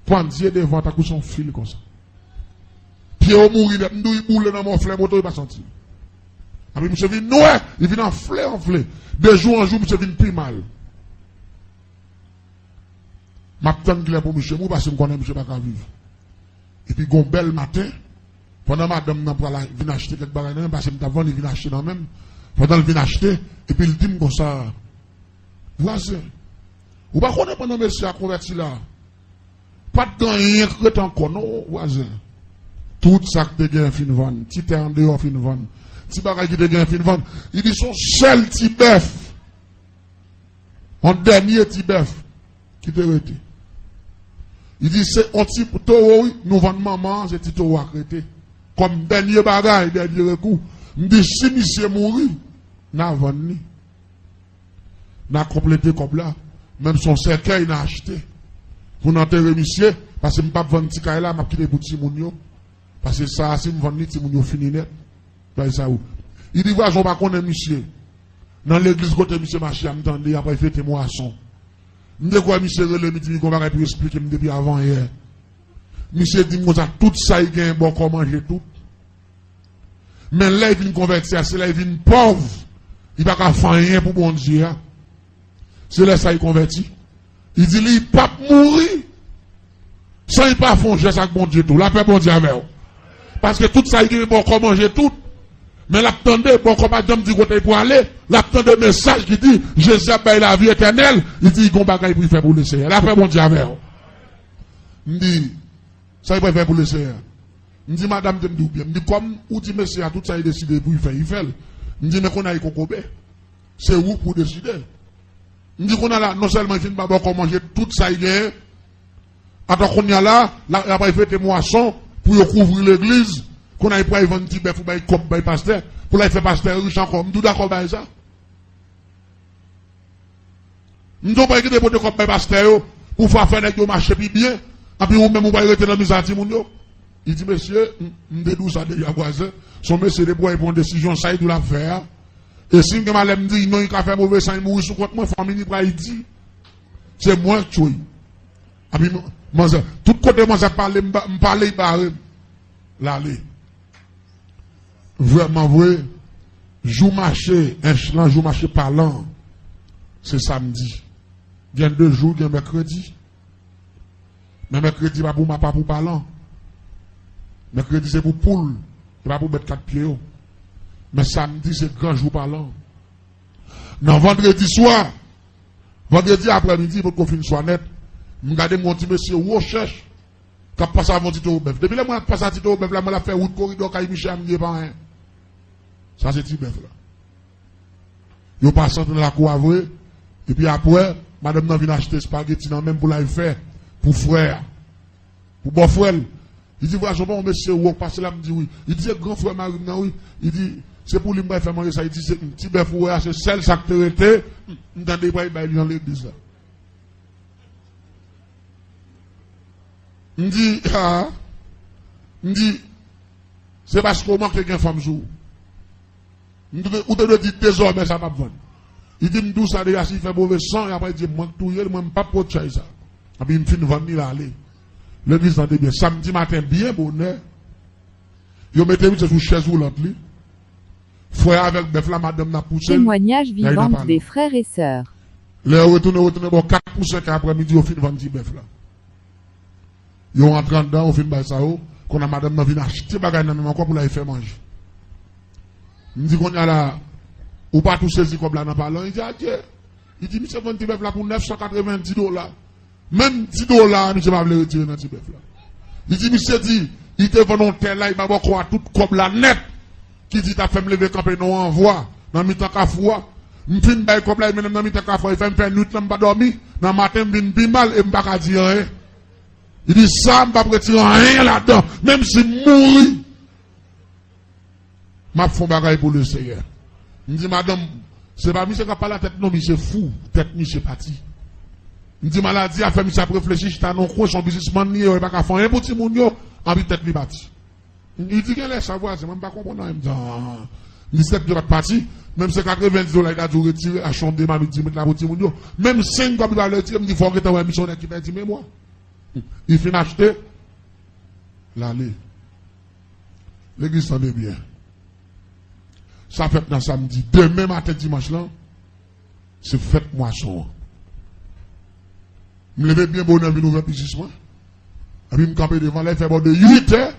pendier devant, t'as son fil comme ça. Pieds au mourir, il boule dans mon fleur, moto, il va sentir. Après, monsieur vient, ouais, il vient en fleur. De jour en jour, monsieur vient plus mal. Ma petite gueule pour monsieur, moi, parce que je connais monsieur pas qu'à vivre. Et puis, un bel matin, pendant madame n'a pas vient acheter quelque chose, parce que avant, il vient acheter dans même. Pendant qu'il vient acheter, et puis il dit comme ça, voisin, ou pas qu'on est pendant monsieur à convertir là, pas de rien que encore, non, voisin. Tout ça que tu as fin vendre, tu t'es en dehors fin vendre, tu bagage qui te fin vendre, il dit son seul petit bœuf, un dernier petit bœuf, qui te rete. Il dit c'est un petit taureau, nous vendons maman, c'est petit taureau à créter. Comme dernier bagage, dernier recours. Il dit si monsieur mourit, n'a vendu. N'a complété comme là. Même son cercueil n'a acheté. Pour n'enterrer monsieur, parce que je ne peux pas vendre petit là, je vais quitter pour petit mounio. Parce que ça, si je vends petit mounio fini net. Il dit, voilà, je ne vais pas connaître monsieur. Dans l'église, côté monsieur marché, je me après il fait moisson. Je dis quoi, monsieur, le midi, qu'on va expliquer depuis avant hier. Monsieur dit, moi, tout ça, il gagne bon, comment manger tout. Mais là, il vient convertir, c'est là, il vient pauvre. Il va pas faire rien pour bon Dieu. C'est là, ça, il convertit. Il dit, il ne va pas mourir. Sans il pas faire geste avec bon Dieu tout. La paix, bon Dieu, avec. Parce que tout ça, il gagne bon, comment manger tout. Mais l'attendez, bon, comme madame dit côté pour aller, l'attendez message qui dit, Jésus a payé la vie éternelle. Il dit, il y a un bagage pour faire pour le Seigneur. La paix, bon Dieu, avec. Il dit, ça, il peut faire pour le Seigneur. Je dis, madame, je me dis bien. Je dis, comme, ou dit, monsieur, tout ça, il décide pour y faire, il fait. Je dis, mais qu'on a y kokobé. C'est où pour décider. Je dis, qu'on a là, non seulement, il finit pas comment manger tout ça, il est. Attends, qu'on y a là, il fait des moissons pour couvrir l'église, qu'on a y pas vendre un petit bœuf ou un cop, un pasteur, pour là, il fait pasteur riche encore. Je dis, d'accord, avec ça. Je dis, pas écouter pour des cop, un pasteur, pour faire un marché bien, et puis, ou même, on va y rester dans la misère, il dit, monsieur, je dédou ça déjà voisin. Son monsieur, il prend une décision, ça, il doit la faire. Et si je me dit, non, il a fait mauvais sang, il mourit sous contre moi, famille, il dit, c'est moi qui tue. Et puis, tout côté, moi, ça parle, me parle, l'aller. Vraiment vrai, jour marché, un jour marché parlant, c'est samedi. Il y a 2 jours, il y a mercredi. Mais mercredi, pas pour ma, pas pour parlant. Mercredi, c'est pour poule. C'est pas pour mettre 4 pieds. Mais samedi, c'est grand jour parlant. Non, vendredi soir, vendredi après-midi, pour qu'on finisse soit net, je regarde mon petit monsieur, où on cherche, quand passe à mon petit au bœuf. Depuis là, moi, passe à petit au bœuf, là, moi, la fait route corridor, quand il me cherche, je pas rien. Ça, c'est petit bœuf, là. Yo passe dans la cour vrai, et puis après, madame n'a vient acheter spaghetti, même pour la faire, pour frère, pour bon frère. Il dit, voilà, je vais monsieur ou passer là, me dit oui. Il dit, grand frère Marie, oui. Il dit, c'est pour lui, me faire manger ça. Il dit, c'est un petit bœuf, ouais, c'est celle, ça que tu étais. M'entendez pas, il va dans l'église là. Me dit, ah, me dit, c'est parce qu'on manque quelqu'un femme jour. Ou te dit, désormais, ça va vendre. Il dit, m'dou ça déjà, s'il fait mauvais sang, et après, il dit, moi, tout y est, moi, pas pour ça. Et puis, il me fait vendre, il a allé. L'église entendait bien. Samedi matin, bien bonheur. Ils mettaient mis sur chaise roulante. Frère avec bœuf là, madame n'a poussé. Témoignage vivant des frères et sœurs. Les retourne, bon, 4 pour 5 après-midi, au fin de vendre bœuf là. Ils ont rentré dedans, au fin de ça, qu'on a madame n'a venu acheter bagage dans même encore pour la faire manger. Il dit qu'on y a là, ou pas tout saisi comme là dans parlant. Il dit, adieu. Il dit, monsieur, vendre bœuf là pour $990. Même $10, monsieur va le retirer dans ce bœuf là. Il dit, monsieur dit, il était volontaire là, il va croire tout comme la net. Qui dit, t'as fait me lever camper, non, envoie, dans mi temps qu'à foi. M'fin bail comme là, dans mi temps qu'à foi, il fait me faire nuit, m'pas dormir, dans matin, m'vin bimal, et m'pas dire rien. Il dit, ça, m'pas retirer rien là-dedans, même si mourir. M'a font bagaille pour le Seigneur. Il dit, madame, c'est pas monsieur qui a pas la tête, non, monsieur fou, tête, monsieur parti. Il dit, maladie a fait, monsieur a réfléchi, j'étais non, quoi, son businessman, il n'y a pas qu'à faire un petit monde, en vie tête, li bâti. Il dit qu'elle est savoir, c'est même pas comprendre. Il me dit, ah, il dit, c'est de votre partie, même si $90, il a dû retirer à chambre de ma midi, mettre la petite monde, même 5 comme il va le retirer, il me dit, il faut que tu aies un missionnaire qui fait 10 mais moi. Il finit acheter, l'allée. L'église s'en est bien. Ça fait dans samedi, demain matin, dimanche là, c'est fête moisson. Je me lève bien bonheur, je me business, moi. Et puis, je me campe devant, là, il fait bon de 8 heures.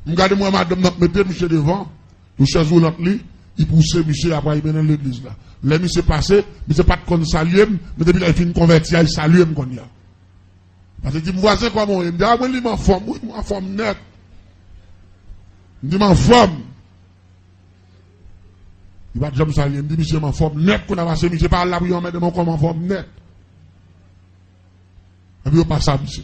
Je regarde moi, madame, mettez monsieur devant. Nous cherchons notre lit. Il pousse monsieur après, il vient dans l'église là. Là, monsieur passé, monsieur pas de con saluer, mais depuis là, il finit converti, il salue, comme il y a. Parce que, mon voisin, comment, il me dit, ah, moi, il m'en forme, oui, m'en forme net. Il me dit, m'en forme. Il va déjà me saluer, il me dit, monsieur, m'en forme net, qu'on a passé, monsieur, par là, oui, on met de mon corps, m'en forme net. Et puis, il passe à monsieur.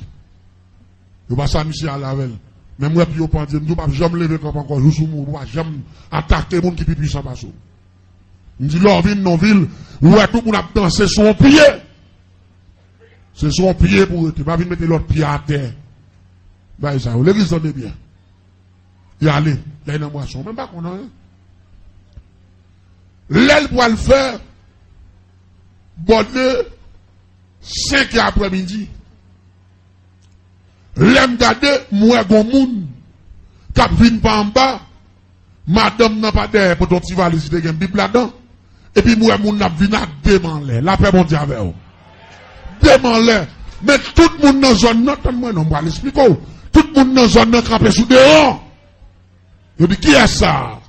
Il passe à monsieur à la veille. Mais moi, puis, il pense, je ne vais pas jamais lever comme encore, je suis mou, je jamais attaquer les gens qui sont puissants par ça. Il me dit, leur ville, non ville, ouais, tout le monde a dansé son pied. C'est son pied pour eux. Tu vas venir mettre l'autre pied à terre. Ben, ça, l'église en est bien. Il y a allé, il y a une moisson, même pas qu'on a rien. L'aile pour le faire, bonne 5 après-midi. L'aime garder, moi, gon moun, cap vin pas en bas, madame n'a pas d'air pour ton petit valise, si tu as une Bible là-dedans, et puis moi, moun n'a vin à demander, la paix, mon Dieu, avec vous. Demander. Mais tout le monde dans la zone, non, moi, non, moi, l'explique, tout le monde dans la zone, non, campé sous dehors. Je dis, qui est ça?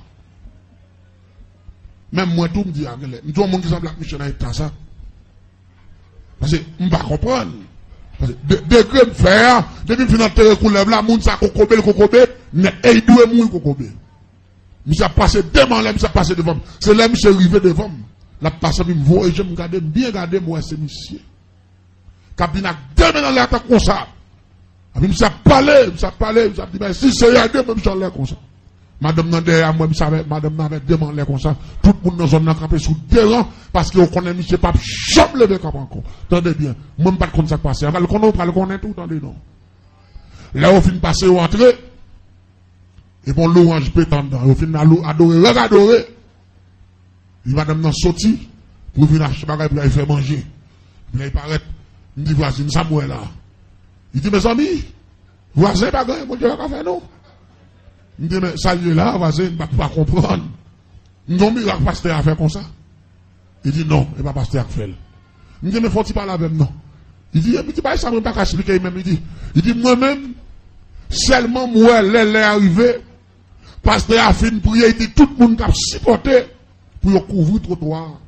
Même moi, tout me dit, je dis, monde qui s'appelle la mission dans ça. Parce que, je ne peux pas comprendre. Degré me faire, depuis que je suis dans couleur là, moun sa kokobe, le kokobe, et il doit mourir kokobe. Monsieur a passé devant là, monsieur a passé devant. C'est là, monsieur arrivé devant. La passe, je me vois, et je me garde, bien garder, moi, c'est monsieur. Kabina, demain dans l'attaque comme ça. Monsieur a parlé, monsieur a dit, ben, si c'est yadé, moi, monsieur a l'air comme ça. Madame n'a derrière moi, madame n'avait demandé comme ça. Tout le monde dans zone n'a campé sous deux rangs parce qu'on connaît monsieur pas jamais levé comme encore. Attendez bien. Moi, je ne sais pas de ça passer. On va le connaître tout, attendez non. Là, on finit passer au entrée. Et bon, l'orange pétant dedans. On finit adorer. Et madame n'a sorti pour venir acheter bagage pour aller faire manger. Puis là, il paraît, il dit, voisin, Samuel là. Il dit, mes amis, voisin, bagage, mon Dieu, va faire nous. Je dis, mais ça y est là, voisin, il ne va pas comprendre. Non, mais il va pasteur à faire comme ça. Il dit, non, il va pasteur à faire. Je dis, mais faut-il parler avec non? Il dit, mais tu ne ça ne pas expliquer même. Il dit, moi-même, seulement moi, elle est arrivé, pasteur a fait une prière, il dit, tout le monde a supporté pour couvrir le trottoir.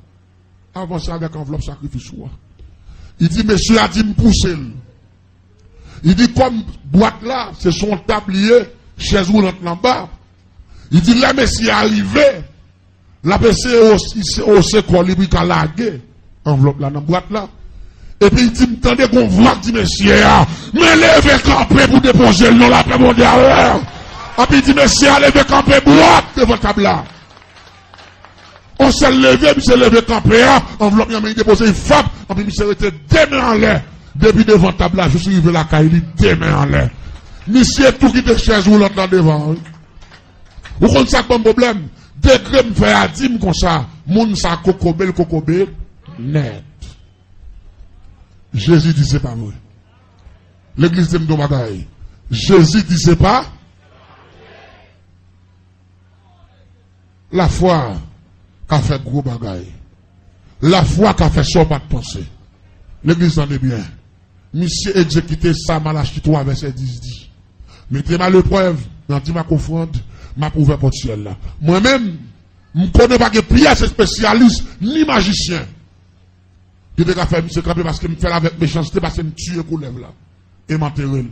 Avancer avec enveloppe sacrifice. Il dit, monsieur a dit, me pousser. Il dit, comme boîte là, c'est son tablier, chaise roulante en bas. Il dit, là, monsieur est arrivé. La PC au secours, il a largué. Enveloppe là, dans la boîte là. Et puis il dit, m'tendez qu'on voit, dit, monsieur, mais levez camper pour déposer le nom la paix mondiale. Et puis il dit, monsieur, allez camper boîte devant table là. On s'est levé, monsieur levé camper, enveloppe, il a déposé une femme, et puis monsieur était deux mains en l'air. Depuis devant table là, je suis arrivé la caille, deux mains en l'air. Monsieur, tout qui te chaise ou l'autre là devant. Vous comprenez ça comme problème? Degré me fait à dire comme ça, moun sa kokobel, net. Jésus dit c'est pas vrai. L'église de Mdomadaï. Jésus dit c'est pas. La foi qu'a fait gros bagaille. La foi qu'a fait son pas de pensée. L'église en est bien. Monsieur exécuté ça, Malachie 3, verset 10 dit. Mettez-moi le preuve, dans ma confronte, m'a prouvé pour ciel là. Moi-même, je ne connais pas que prière, c'est spécialiste, ni magicien. Je vais faire monsieur camper parce que me fait avec méchanceté, parce que me tue coulève là. Et m'enterrer.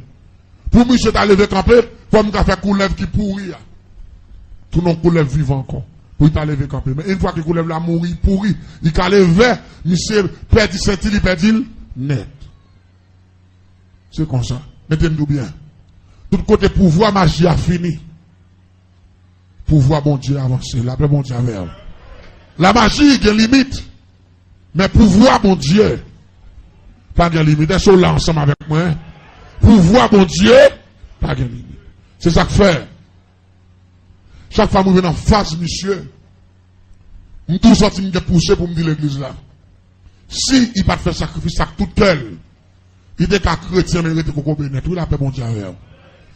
Pour monsieur t'as levé camper, faut me faire coulève qui pourrit. Tout non coulève vivant encore. Pour t'a levé camper. Mais une fois que coulève là mourir, pourri, il t'a levé, monsieur perdit sentil, il perdit net. C'est comme ça. Mettez-nous bien. Tout côté pouvoir, magie a fini. Pouvoir bon Dieu avancé. La paix bon Dieu avec. La magie, il y a une limite. Mais pouvoir bon Dieu, pas de limite. Est-ce là ensemble avec moi? Pouvoir bon Dieu, pas de limite. C'est ça que fait. Chaque fois que je viens en face, monsieur, je suis tout sorti de pousser pour me dire l'église là. Si il n'a pas fait sacrifice, ça tout seul, il est qu'à chrétien, mais il était pour bénir. Tout la paix bon Dieu avec.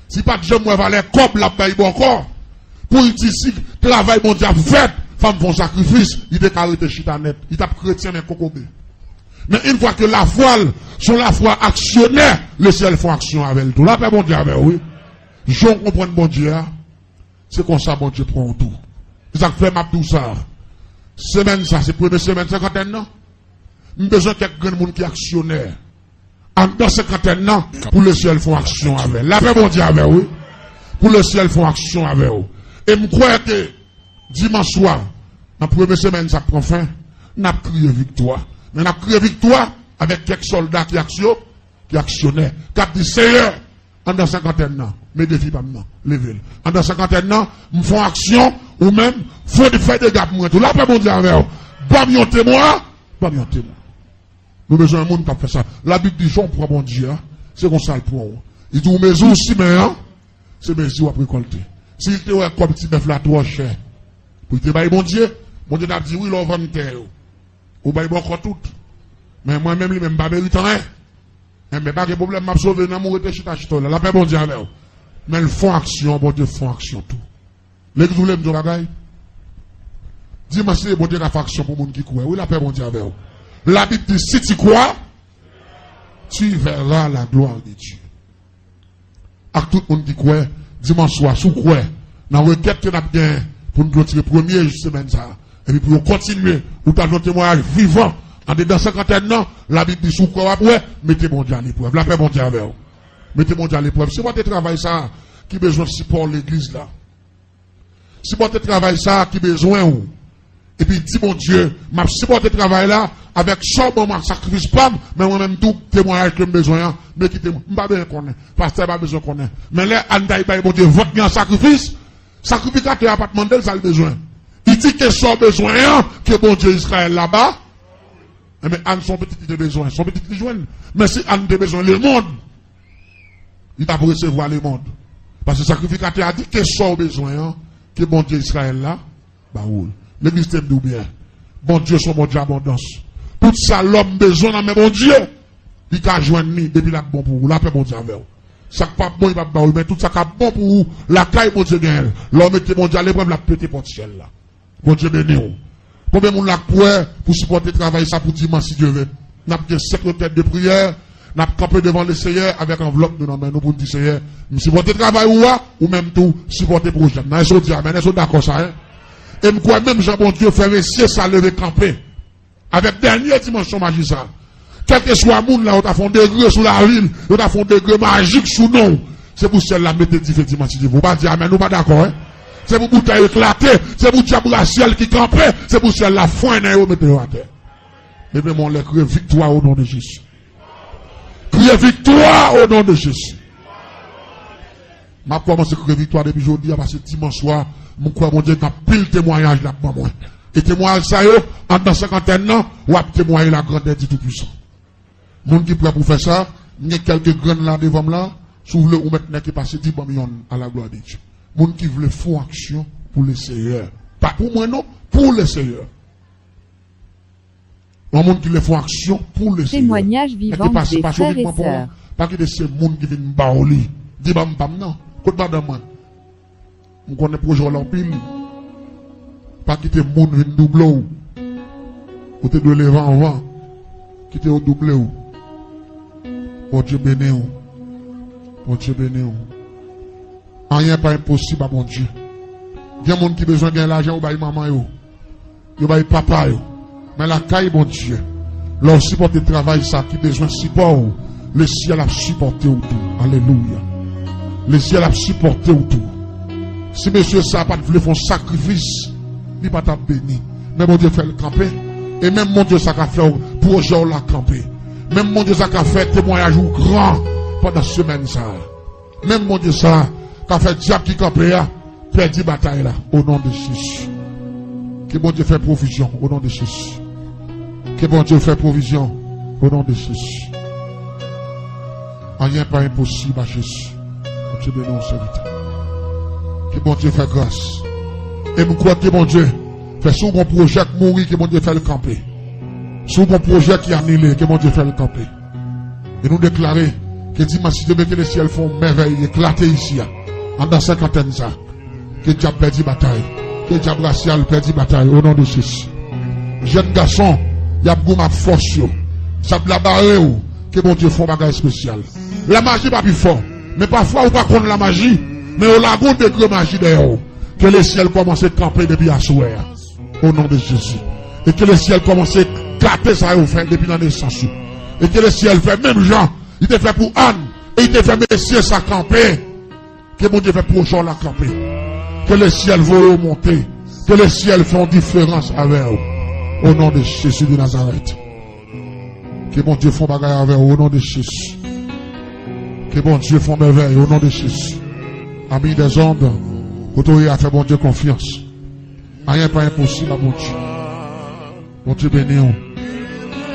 Si pas de jeunes, moi, va aller comme la paix encore. Pour il dit si travail bon Dieu fait, femme font sacrifice, il est qu'à arrêter chita net. Il tape chrétien, mais cocobé. Mais une fois que la foi, sur la foi actionnaire, le ciel font action avec tout. La paix bon Dieu avec, oui. Je comprends bon Dieu. C'est comme ça, bon Dieu prend tout. C'est ça que fait ma tout ça. Semaine, ça, c'est première semaine, cinquantaine, non? Nous avons besoin de quelqu'un qui est actionnaire. Dans cinquantaine, non? Pour le ciel font action avec. La paix bon Dieu avec, oui. Pour le ciel font action avec vous. Et je crois que dimanche soir, dans la première semaine, ça prend fin, nous avons crié victoire. Mais nous avons crié victoire avec quelques soldats qui actionnaient, qui ont dit Seigneur, en dans cinquantaine ans, mes défis pas maintenant, levez-le. En dans cinquantaine ans, nous faisons action, ou même, faut faire des gars pour moi. Tout là, pas bon Dieu avec vous. Bon, yon témoin, bon, yon témoin. Nous avons besoin d'un monde qui a fait ça. La Bible dit, j'en prends bon Dieu, c'est comme ça le point. Il dit, mes jours aussi, mais, c'est mes jours à récolter. S'il te voit comme petit bœuf là, trop cher, pour te bailler bon Dieu n'a dit, oui, l'on vend terre. Ou bailler bon tout. Mais moi-même, lui-même, pas mérite rien. Mais pas de problème, m'a sauvé, n'a mouru de chita chita là. La paix bon Dieu avec vous. Mais ils font action, bon Dieu font action tout. L'église vous l'aime de bagaille. Dis-moi si bon Dieu a fait action pour les gens qui croient. Oui, la paix bon Dieu avec vous. La Bible dit, si tu crois, tu verras la gloire de Dieu. À tout le monde qui croit, dimanche soir, sous quoi, dans la requête que nous avons bien pour nous continuer première semaine ça. Et puis pour continuer, nous avons un témoignage vivant. En dedans 50 ans, la Bible dit sous quoi après, mettez mon Dieu à l'épreuve. La paix mon Dieu avec vous. Mettez mon Dieu à l'épreuve. C'est votre travail ça qui besoin de support l'église là. C'est votre travail ça qui besoin ou. Et puis dis mon Dieu, m'a supporté travail là avec son moment sacrifice pas, mais moi-même tout témoignage que j'ai besoin, mais qui pas besoin connaître, pasteur pas besoin connaître. Mais là, andaï mon Dieu, votre bien sacrifice, sacrificateur n'a pas demandé ça le besoin. Il dit que son besoin, que bon Dieu Israël là-bas, mais Anne son petit besoin, son petit besoin. Mais si Anne a besoin le monde, il t'a pour recevoir le monde. Parce que le sacrificateur a dit que son besoin, que bon Dieu Israël là, bah oui. L'église t'aime d'où bien. Bon Dieu, son bon Dieu abondance. Tout ça, l'homme besoin dans bon Dieu. Il t'a joint ni depuis la bon pour vous. La paix, bon Dieu avec vous. Ça pas bon, il va pas mais tout ça qui bon pour vous. La caille, bon Dieu gagne. L'homme était bon Dieu à l'épreuve, la pété pour ciel là. Bon Dieu béni vous. Combien de monde l'a pour supporter le travail ça pour dimanche si Dieu veut. N'a pas de secrétaire de prière. N'a pas campé devant le Seigneur avec enveloppe de nos mains. Nous pour dire Seigneur, supporter le travail ou même tout, supporter le projet. N'a pas dit amen. Est-ce que d'accord ça, hein? Et je crois même Jean bon Dieu fait réussir ça lever camper. Avec dernière dimension magistrat. Quel que soit le monde là, on a fait un degré sous la ville, on a fait un degré magique sous nous. C'est pour celle-là, mettez effectivement, si vous pas dire amen, nous pas d'accord, hein? C'est pour bouteille éclatée, c'est pour diable ciel qui campait, c'est pour celle-là, foin, mettez-le à terre. Mais même on les crie victoire au nom de Jésus. Criez victoire au nom de Jésus. m'a commencé à victoire depuis aujourd'hui, parce que dimanche soir, mon crois, mon Dieu, dans pile témoignage là, pour moi. Et témoignage ça, en dans 50 ans, ou à témoigner la grandeur du Tout-Puissant. Moun qui prêt pour faire ça, il y a quelques graines là devant là, s'ouvre le ou maintenant qui passe 10 millions à la gloire de Dieu. Moun qui veut faire action pour le Seigneur. Pas pour moi non, pour le Seigneur. Un monde qui le fait action pour le Seigneur. Témoignage vivant des frères et sœurs. Pas que c'est monde qui vient me baoli. Dis bam bam non. Côte pas de moi. On connaît projet l'empile. Pas quitter monde vient doubler ou. Ou te doit lever en vent. Quitter au doubler ou. Bon Dieu béni ou. Bon Dieu béni ou. Rien pas impossible à mon Dieu. Il y a des gens qui ont besoin de l'argent ou bail maman yo. Yo bail papa yo. Mais la caille bon Dieu. Leur supporter le travail ça qui besoin de support. Le ciel a supporté autour. Alléluia. Le ciel a supporté autour. Si monsieur ça pas voulu faire un sacrifice, il pas t'a béni. Mais mon Dieu fait le camper. Et même mon Dieu ça qu'a fait projet la camper. Même mon Dieu ça qu'a fait témoignage grand pendant la semaine ça. Même mon Dieu ça qu'a fait diable qui campé a perdu bataille là au nom de Jésus. Que bon Dieu fait provision au nom de Jésus. Que bon Dieu fait provision au nom de Jésus. Rien pas impossible à Jésus. Bon Dieu bénisse son serviteur. Que bon Dieu fait grâce. Et nous croyons que bon Dieu fait son bon projet qui mourir, que bon Dieu fait le camper. Son bon projet qui annulé, que bon Dieu fait le camper. Et nous déclarer que dimanche demain que les ciels font merveille éclater ici. En dans 50 ans ça. Que diable perdu bataille. Que diable racial perdu bataille au nom de Jésus. Jeune garçon, il y a beaucoup de force. Ça la barre que bon Dieu fait un bagage spécial. La magie pas plus fort. Mais parfois, on pas contre la magie. Mais on a un degré de magie d'ailleurs. Que le ciel commence à camper depuis à souhait. Au nom de Jésus. Et que le ciel commence à clapper ça au fin depuis la naissance. Et que le ciel fait même Jean. Il te fait pour Anne. Et il te fait messieurs ça camper. Que bon Dieu fait pour Jean la camper. Que le ciel va monter. Que le ciel fait une différence avec eux. Au nom de Jésus de Nazareth. Que bon Dieu fasse bagarre avec eux. Au nom de Jésus. Que bon Dieu fasse merveille. Au nom de Jésus. Amis des ondes. Autorisé à faire bon Dieu confiance. Rien pas impossible à bon Dieu. Bon Dieu béni.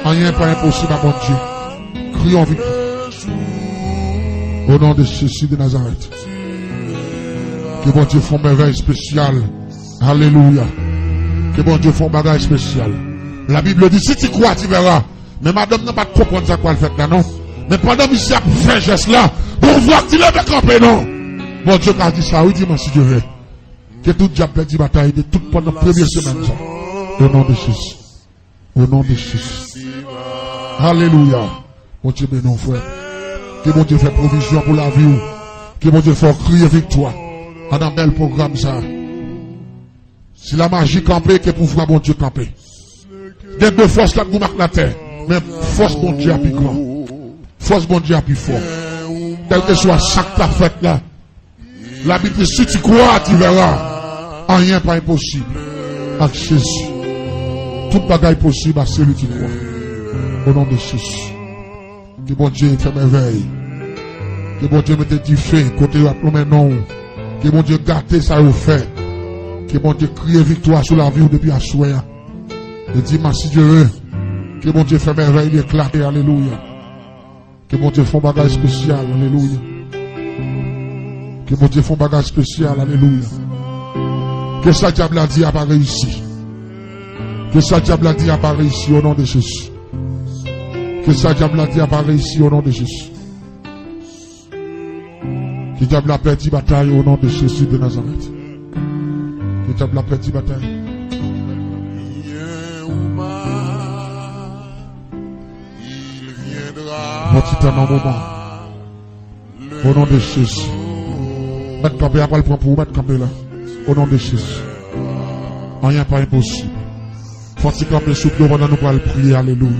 Rien pas impossible à bon Dieu. Crions victoire. Au nom de Jésus de Nazareth. Que bon Dieu fasse merveille spéciale. Alléluia. Que bon Dieu fasse bagage spécial. La Bible dit, si tu crois, tu verras. Mais madame n'a pas de comprendre ça quoi le fait là, non. Mais pendant que monsieur a fait geste là, pour voir qu'il est campé, non. Bon Dieu a dit ça, oui, dis-moi si Dieu veut. Que tout diable perdu bataille de toute pendant la première semaine. Ça. Au nom de Jésus. Au nom de Jésus. Alléluia. Bon Dieu béni, frère. Que bon Dieu fait provision pour la vie. Que bon Dieu fait crier victoire. Dans un bel programme ça. Si la magie campée, que pour voir bon Dieu camper. Des deux forces là vous marquent la terre. Mais force bon Dieu a plus grand. Force bon Dieu a plus fort. Quel que soit chaque ta fête là. La Bible dit, si tu crois, tu verras. Rien pas impossible. Avec Jésus. Tout bagaille possible à celui qui croit. Au nom de Jésus. Que bon Dieu fait merveille. Que bon Dieu mette du feu. Côté à plomber non. Que bon Dieu gâte ça au fait. Que bon Dieu crie victoire sur la vie depuis à souhait. Et dis merci Dieu. Que bon Dieu fait merveille, il éclate. Alléluia. Que bon Dieu fait un bagage spécial. Alléluia. Que bon Dieu fait un bagage spécial. Alléluia. Que ça diable a dit à pas réussi. Que ça diable a dit à pas réussi au nom de Jésus. Que ça diable a dit à pas réussi au nom de Jésus. Que diable a perdu bataille au nom de Jésus de Nazareth. Que diable a perdu bataille. Votre éternel moment. Au nom de Jésus. Mettre campé, après le point pour mettre campé là. Au nom de Jésus. Rien pas impossible. Faut-il camper sous pied pendant nous pour le prier. Alléluia.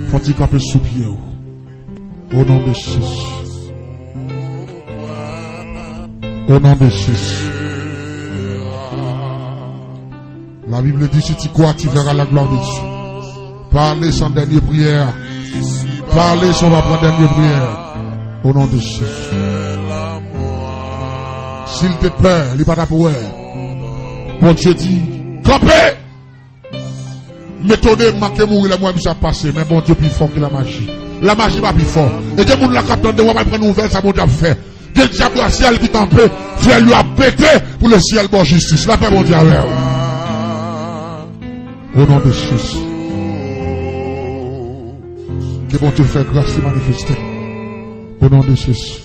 Faut-il camper sous pied. Au nom de Jésus. Au nom de Jésus. La Bible dit, si tu crois, tu verras la gloire de Dieu. Parlez sans dernière prière. Parlez sans la dernière prière. Au nom de Jésus. S'il te plaît, il n'est pas pour elle. Bon Dieu dit, campez! Méthode, marquez mourir, moi, ça passe, mais bon Dieu, plus fort que la magie. La magie va plus fort. Et des gens qui captent de moi, prendre une nouvelle, ça bon Dieu fait. Des diables au ciel qui campent, frère lui a pété pour le ciel, bon justice. La paix, bon Dieu, avec au nom de Jésus. Que bon Dieu fait grâce se manifester. Au nom de Jésus.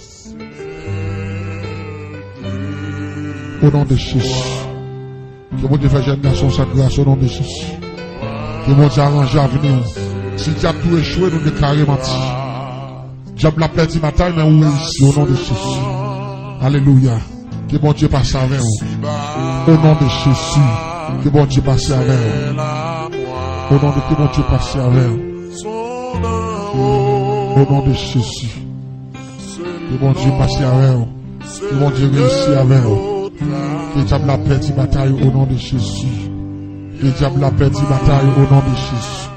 Au nom de Jésus. Que bon Dieu fait jeune garçon sa grâce au nom de Jésus. Que bon Dieu arrange l'avenir. Si diable tout échoué, nous déclarons menti. Diable l'a perdu ma taille, mais on réussit au nom de Jésus. Alléluia. Que bon Dieu passe avec vous. Au nom de Jésus. Que bon Dieu passe avec vous. Au nom de que bon Dieu passe avec vous. Au nom de Jésus. Que bon Dieu passe avec vous. Que bon Dieu réussit avec vous. Que diable l'a perdu bataille au nom de Jésus. Que diable l'a perdu bataille au nom de Jésus.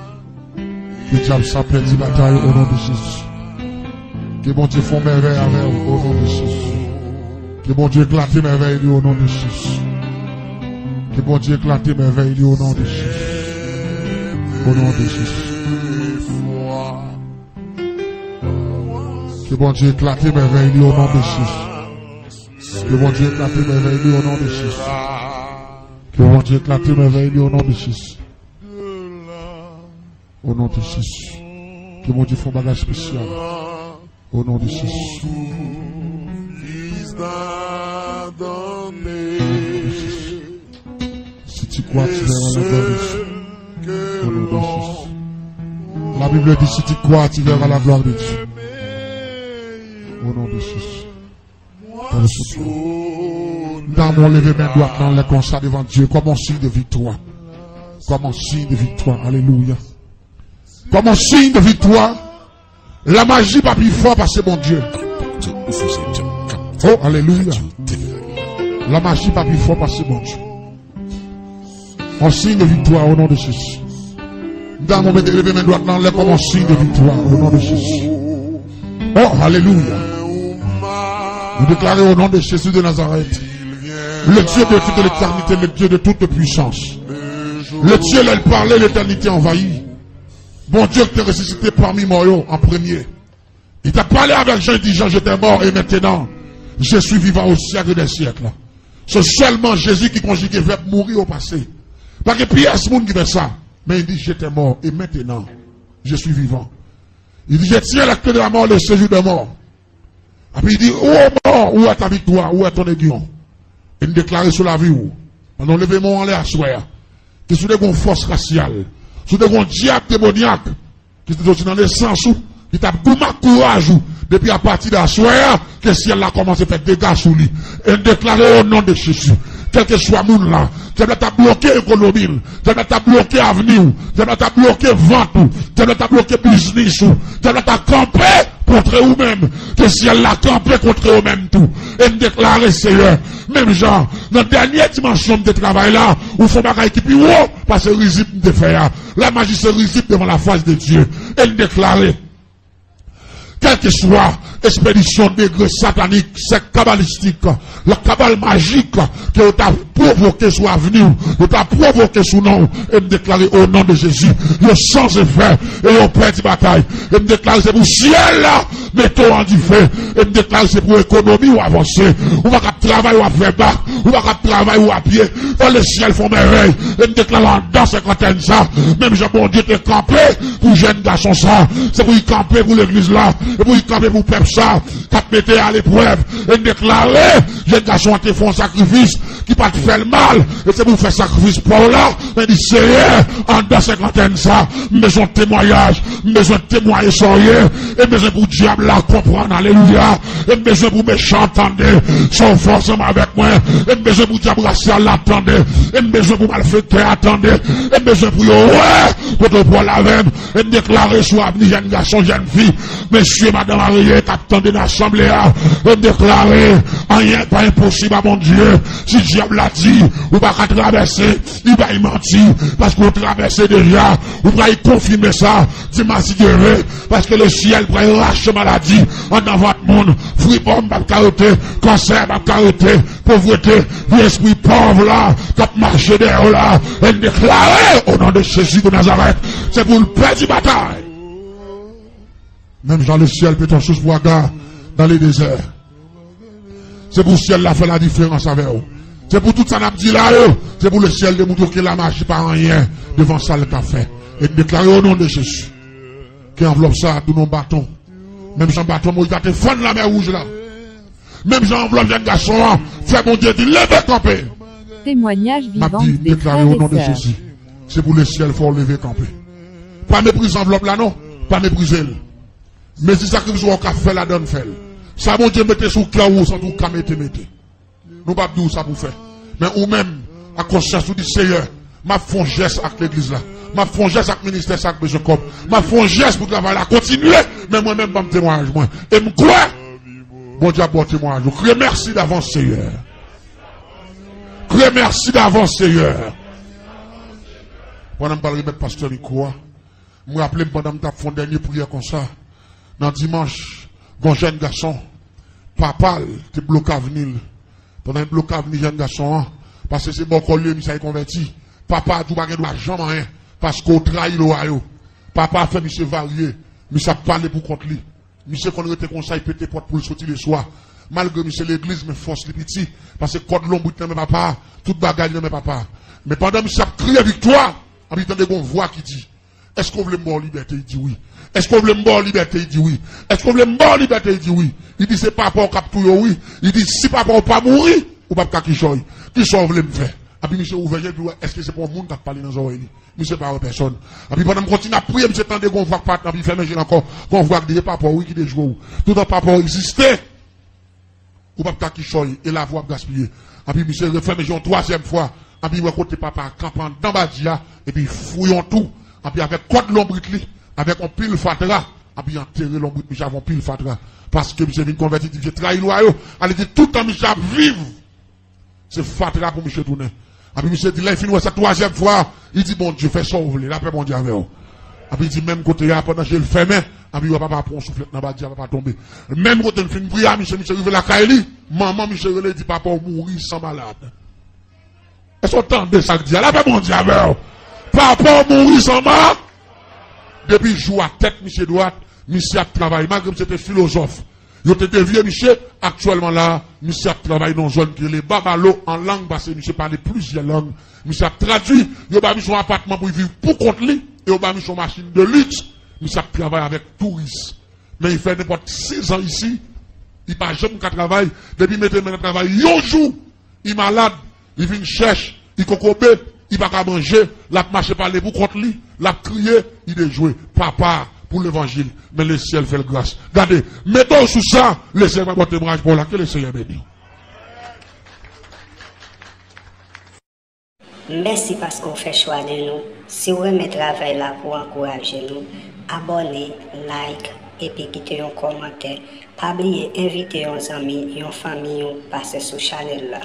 Que diable s'a perdu bataille au nom de Jésus. Que bon Dieu font merveille avec vous au nom de Jésus. Que bon Dieu éclate merveille au nom de Jésus. Que bon Dieu éclate merveille au nom de Jésus. Au nom de Jésus. Que bon Dieu éclate merveille au nom de Jésus. Que bon Dieu éclate merveille au nom de Jésus. Que bon Dieu éclate merveille au nom de Jésus. Au nom de Jésus. Que mon Dieu fasse un bagage spécial. Au nom de Jésus. Si tu crois, tu verras la gloire de Dieu. Au nom de Jésus. La Bible dit, si tu crois, tu verras la gloire de Dieu. Au nom de Jésus. Dans mon lever main droite, dans les constats devant Dieu, comme un signe de victoire. Comme un signe de victoire. Alléluia. Comme un signe de victoire. La magie pas plus fort parce que bon Dieu. Oh, alléluia. La magie pas plus fort parce que bon Dieu. Un signe de victoire au nom de Jésus. Dans mon lever main droite, dans les comme un signe de victoire au nom de Jésus. Oh, alléluia. Nous déclarons au nom de Jésus de Nazareth. Le Dieu de toute l'éternité, le Dieu de toute puissance. Le Dieu, il parlait, l'éternité envahie. Bon Dieu qui t'a ressuscité parmi morts en premier. Il t'a parlé avec Jean, il dit, Jean, j'étais mort et maintenant, je suis vivant au siècle des siècles. C'est seulement Jésus qui conjugue le verbe mourir au passé. Parce que puis il y a ce monde qui fait ça. Mais il dit, j'étais mort et maintenant, je suis vivant. Il dit, je tiens la clé de la mort, le séjour de mort. Et puis il dit, oh mort, où est ta victoire, où est ton aiguillon? Et il déclare sur la vie où? Pendant le lever en l'air à soi, que sous des grosses forces raciales, sous des gros diables démoniaques, qui sont aussi dans les sens où, qui t'a beaucoup de courage, depuis à partir de la soirée, que si elle a commencé à faire des dégâts sous lui, et déclarer au nom de Jésus, quel que soit le monde là, tu vas bloquer l'économie, tu vas bloquer l'avenir, tu vas bloquer vente, tu vas bloquer business, tu vas camper contre eux-mêmes, que si elle l'a campé contre eux-mêmes tout, et déclarer Seigneur, même genre, dans la dernière dimension de travail là, où faut bagaille qui plus haut, parce que risible de faire, la magie se risible devant la face de Dieu, et déclarer, quelle que soit expédition nègre satanique, secte kabbalistique, la cabale magique que t'a provoqué sur l'avenir, que t'a provoqué sous nom, et me déclarer au nom de Jésus, le sans effet, et on perd de bataille, et me déclarer c'est pour ciel là, mettons en du feu, et me déclarer c'est pour économie ou avancer, ou pas qu'à travailler ou à faire bas, ou pas qu'à travailler ou à pied, dans le ciel font merveille, et me déclarer dans cinquantaine ça, même Jean bon Dieu te campé pour jeune garçon ça, c'est pour y camper pour l'église là, et pour y camper pour peuple ça, t'as pété à l'épreuve, et déclarer, jeune garçon te font sacrifice, qui pas te faire le mal, et c'est pour faire sacrifice pour là, mais dit Seigneur, en dans cinquantaine ça, besoin de témoignage, besoin de témoigner sur rien, et besoin pour diable là comprendre, alléluia, et besoin pour méchant entendre, sans forcément avec moi, et besoin pour diable racial l'attendre, et besoin pour malfaiteur attendre, et besoin pour ouais, pour te prendre la veine, et déclarer sur l'avenir, jeune garçon, jeune fille, monsieur, madame, arrière, capitaine de l'assemblée, et déclarer, Rien pas impossible à mon Dieu. Si le diable l'a dit, ou pas qu'à traverser, il va y mentir. Parce qu'on traverse déjà, ou pas y confirmer ça. Dis-moi si Dieu veut. Parce que le ciel va y racheter maladie. En dans votre monde, fruit pomme, pas carotter, cancer, pas carotter, pauvreté, l'esprit pauvre là, qui marché derrière là, elle déclarait au nom de Jésus de Nazareth. C'est pour le paix du bataille. Même dans le ciel peut être chose pour Agar dans les déserts. C'est pour le ciel là fait la différence avec eux. C'est pour tout ça n'a dit là, c'est pour le ciel de moutons qui la marche pas rien devant ça le fait. Et déclarer au nom de Jésus. Qui enveloppe ça de nos bâtons. Même Jean bâton, moi, il a te fondre la mer rouge là. Même Jean enveloppe jeune garçon, fait mon Dieu, dit levez camper. Témoignage vivant des déclarer au nom de Jésus. C'est pour le ciel, faut lever camper. Pas mépriser enveloppe là, non. Pas mépriser. Mais si ça que vous avez fait la donne fait. Ça, mon Dieu, mettez sous cœur ou sans tout cas, mettez. Nous pas dire ça pour faire. Mais ou même, à conscience, vous dites, Seigneur, ma font geste avec l'église là. Ma font geste avec le ministère, avec M. Cobb. Ma font geste pour travailler là. Continuez. Mais moi-même, pas me témoignage, moi. Et me quoi? Bon Dieu, bon témoignage. Je crie merci d'avance, Seigneur. Crie merci d'avance, Seigneur. Pendant que je parle de pasteur Nicoua, je me rappelle pendant que je fais une dernière prière comme ça. Dans dimanche, un jeune garçon, papa, tu bloqué à venir. Pendant que bloqué à venir, jeune garçon, parce que c'est bon qu'on lui, il s'est converti. Papa, tu n'as pas d'argent, rien. Parce qu'on trahit le royaume. Papa a fait monsieur varié. Monsieur a parlé pour contre lui. Monsieur qu'on était conseil pété porte pour le sortir le soir. Malgré monsieur l'église, mais force les petits. Parce que quand l'homme n'est même papa, toute bagaille n'est même papa. Mais pendant que monsieur a crié victoire, en même temps, il y a une voix qui dit, est-ce qu'on veut me en liberté? Il dit oui. Est-ce qu'on veut me en liberté? Il dit oui. Est-ce qu'on veut me en liberté? Il dit oui. Il dit c'est papa au cap tout oui. Il dit si papa ou pas mourir, ou pas qui choisit. Qui soit voulez me faire? Et puis monsieur ouvert, est-ce que c'est pour le monde qui a parlé dans les oreilles? Monsieur pas pour personne. Et puis pendant que je continue à prier, monsieur tendez qu'on voit pas, et puis fait manger encore, qu'on voit que des papas oui qui des joueurs. Tout un papa existait. Ou pas qui choisit. Et la voix gaspillée. Et puis monsieur refait manger une troisième fois. Et puis côté papa campant dans Badia, et puis fouillons tout. Et puis avec quoi de l'ombrite, avec un pile fatra, et puis enterrer l'ombrite, monsieur avons pile fatra. Parce que monsieur vient converti, j'ai trahi l'oyau. Elle dit tout le temps, monsieur vive. C'est fatra pour monsieur tourner. Et puis monsieur dit là, il finit cette troisième fois, il dit bon Dieu, fais ça, vous voulez, la paix mon Dieu avec vous. Et puis il dit même côté là, pendant que je le fais, et puis il va pas prendre souffle dans Badia, va pas tomber. Même quand il finit de prier, monsieur arrive la Kaili, maman, monsieur il dit papa, mourir sans malade. Est-ce qu'on entend de ça que dit, la paix mon Dieu avec vous. Papa, mourir sans malade. Depuis jour à tête, monsieur droite, monsieur a travaillé, malgré que c'était philosophe. Il était dévié, monsieur, actuellement là, monsieur a travaillé dans une zone qui est les babalo en langue, parce que monsieur parlait plusieurs langues. Monsieur a traduit, il a mis son appartement pour vivre pour contre lui, et il a mis son machine de luxe. Monsieur a travaillé avec touristes. Mais il fait n'importe 6 ans ici, il n'a jamais qu'à travailler. Depuis qu'il met travail, un jour, il est malade, il vient chercher, il cocobe, il va pas manger, la marche parler pour contre lui, la crier, il est joué. Papa, pour l'évangile, mais le ciel fait le grâce. Regardez, mettons sous ça, le Seigneur va votre témoignage pour laquelle le Seigneur bénit. Merci parce qu'on fait choix de nous. Si vous aimez travail là pour encourager nous, abonnez, like et puis quittez un commentaire. Pas oublier inviter vos amis et vos familles à passer sur la chaîne là.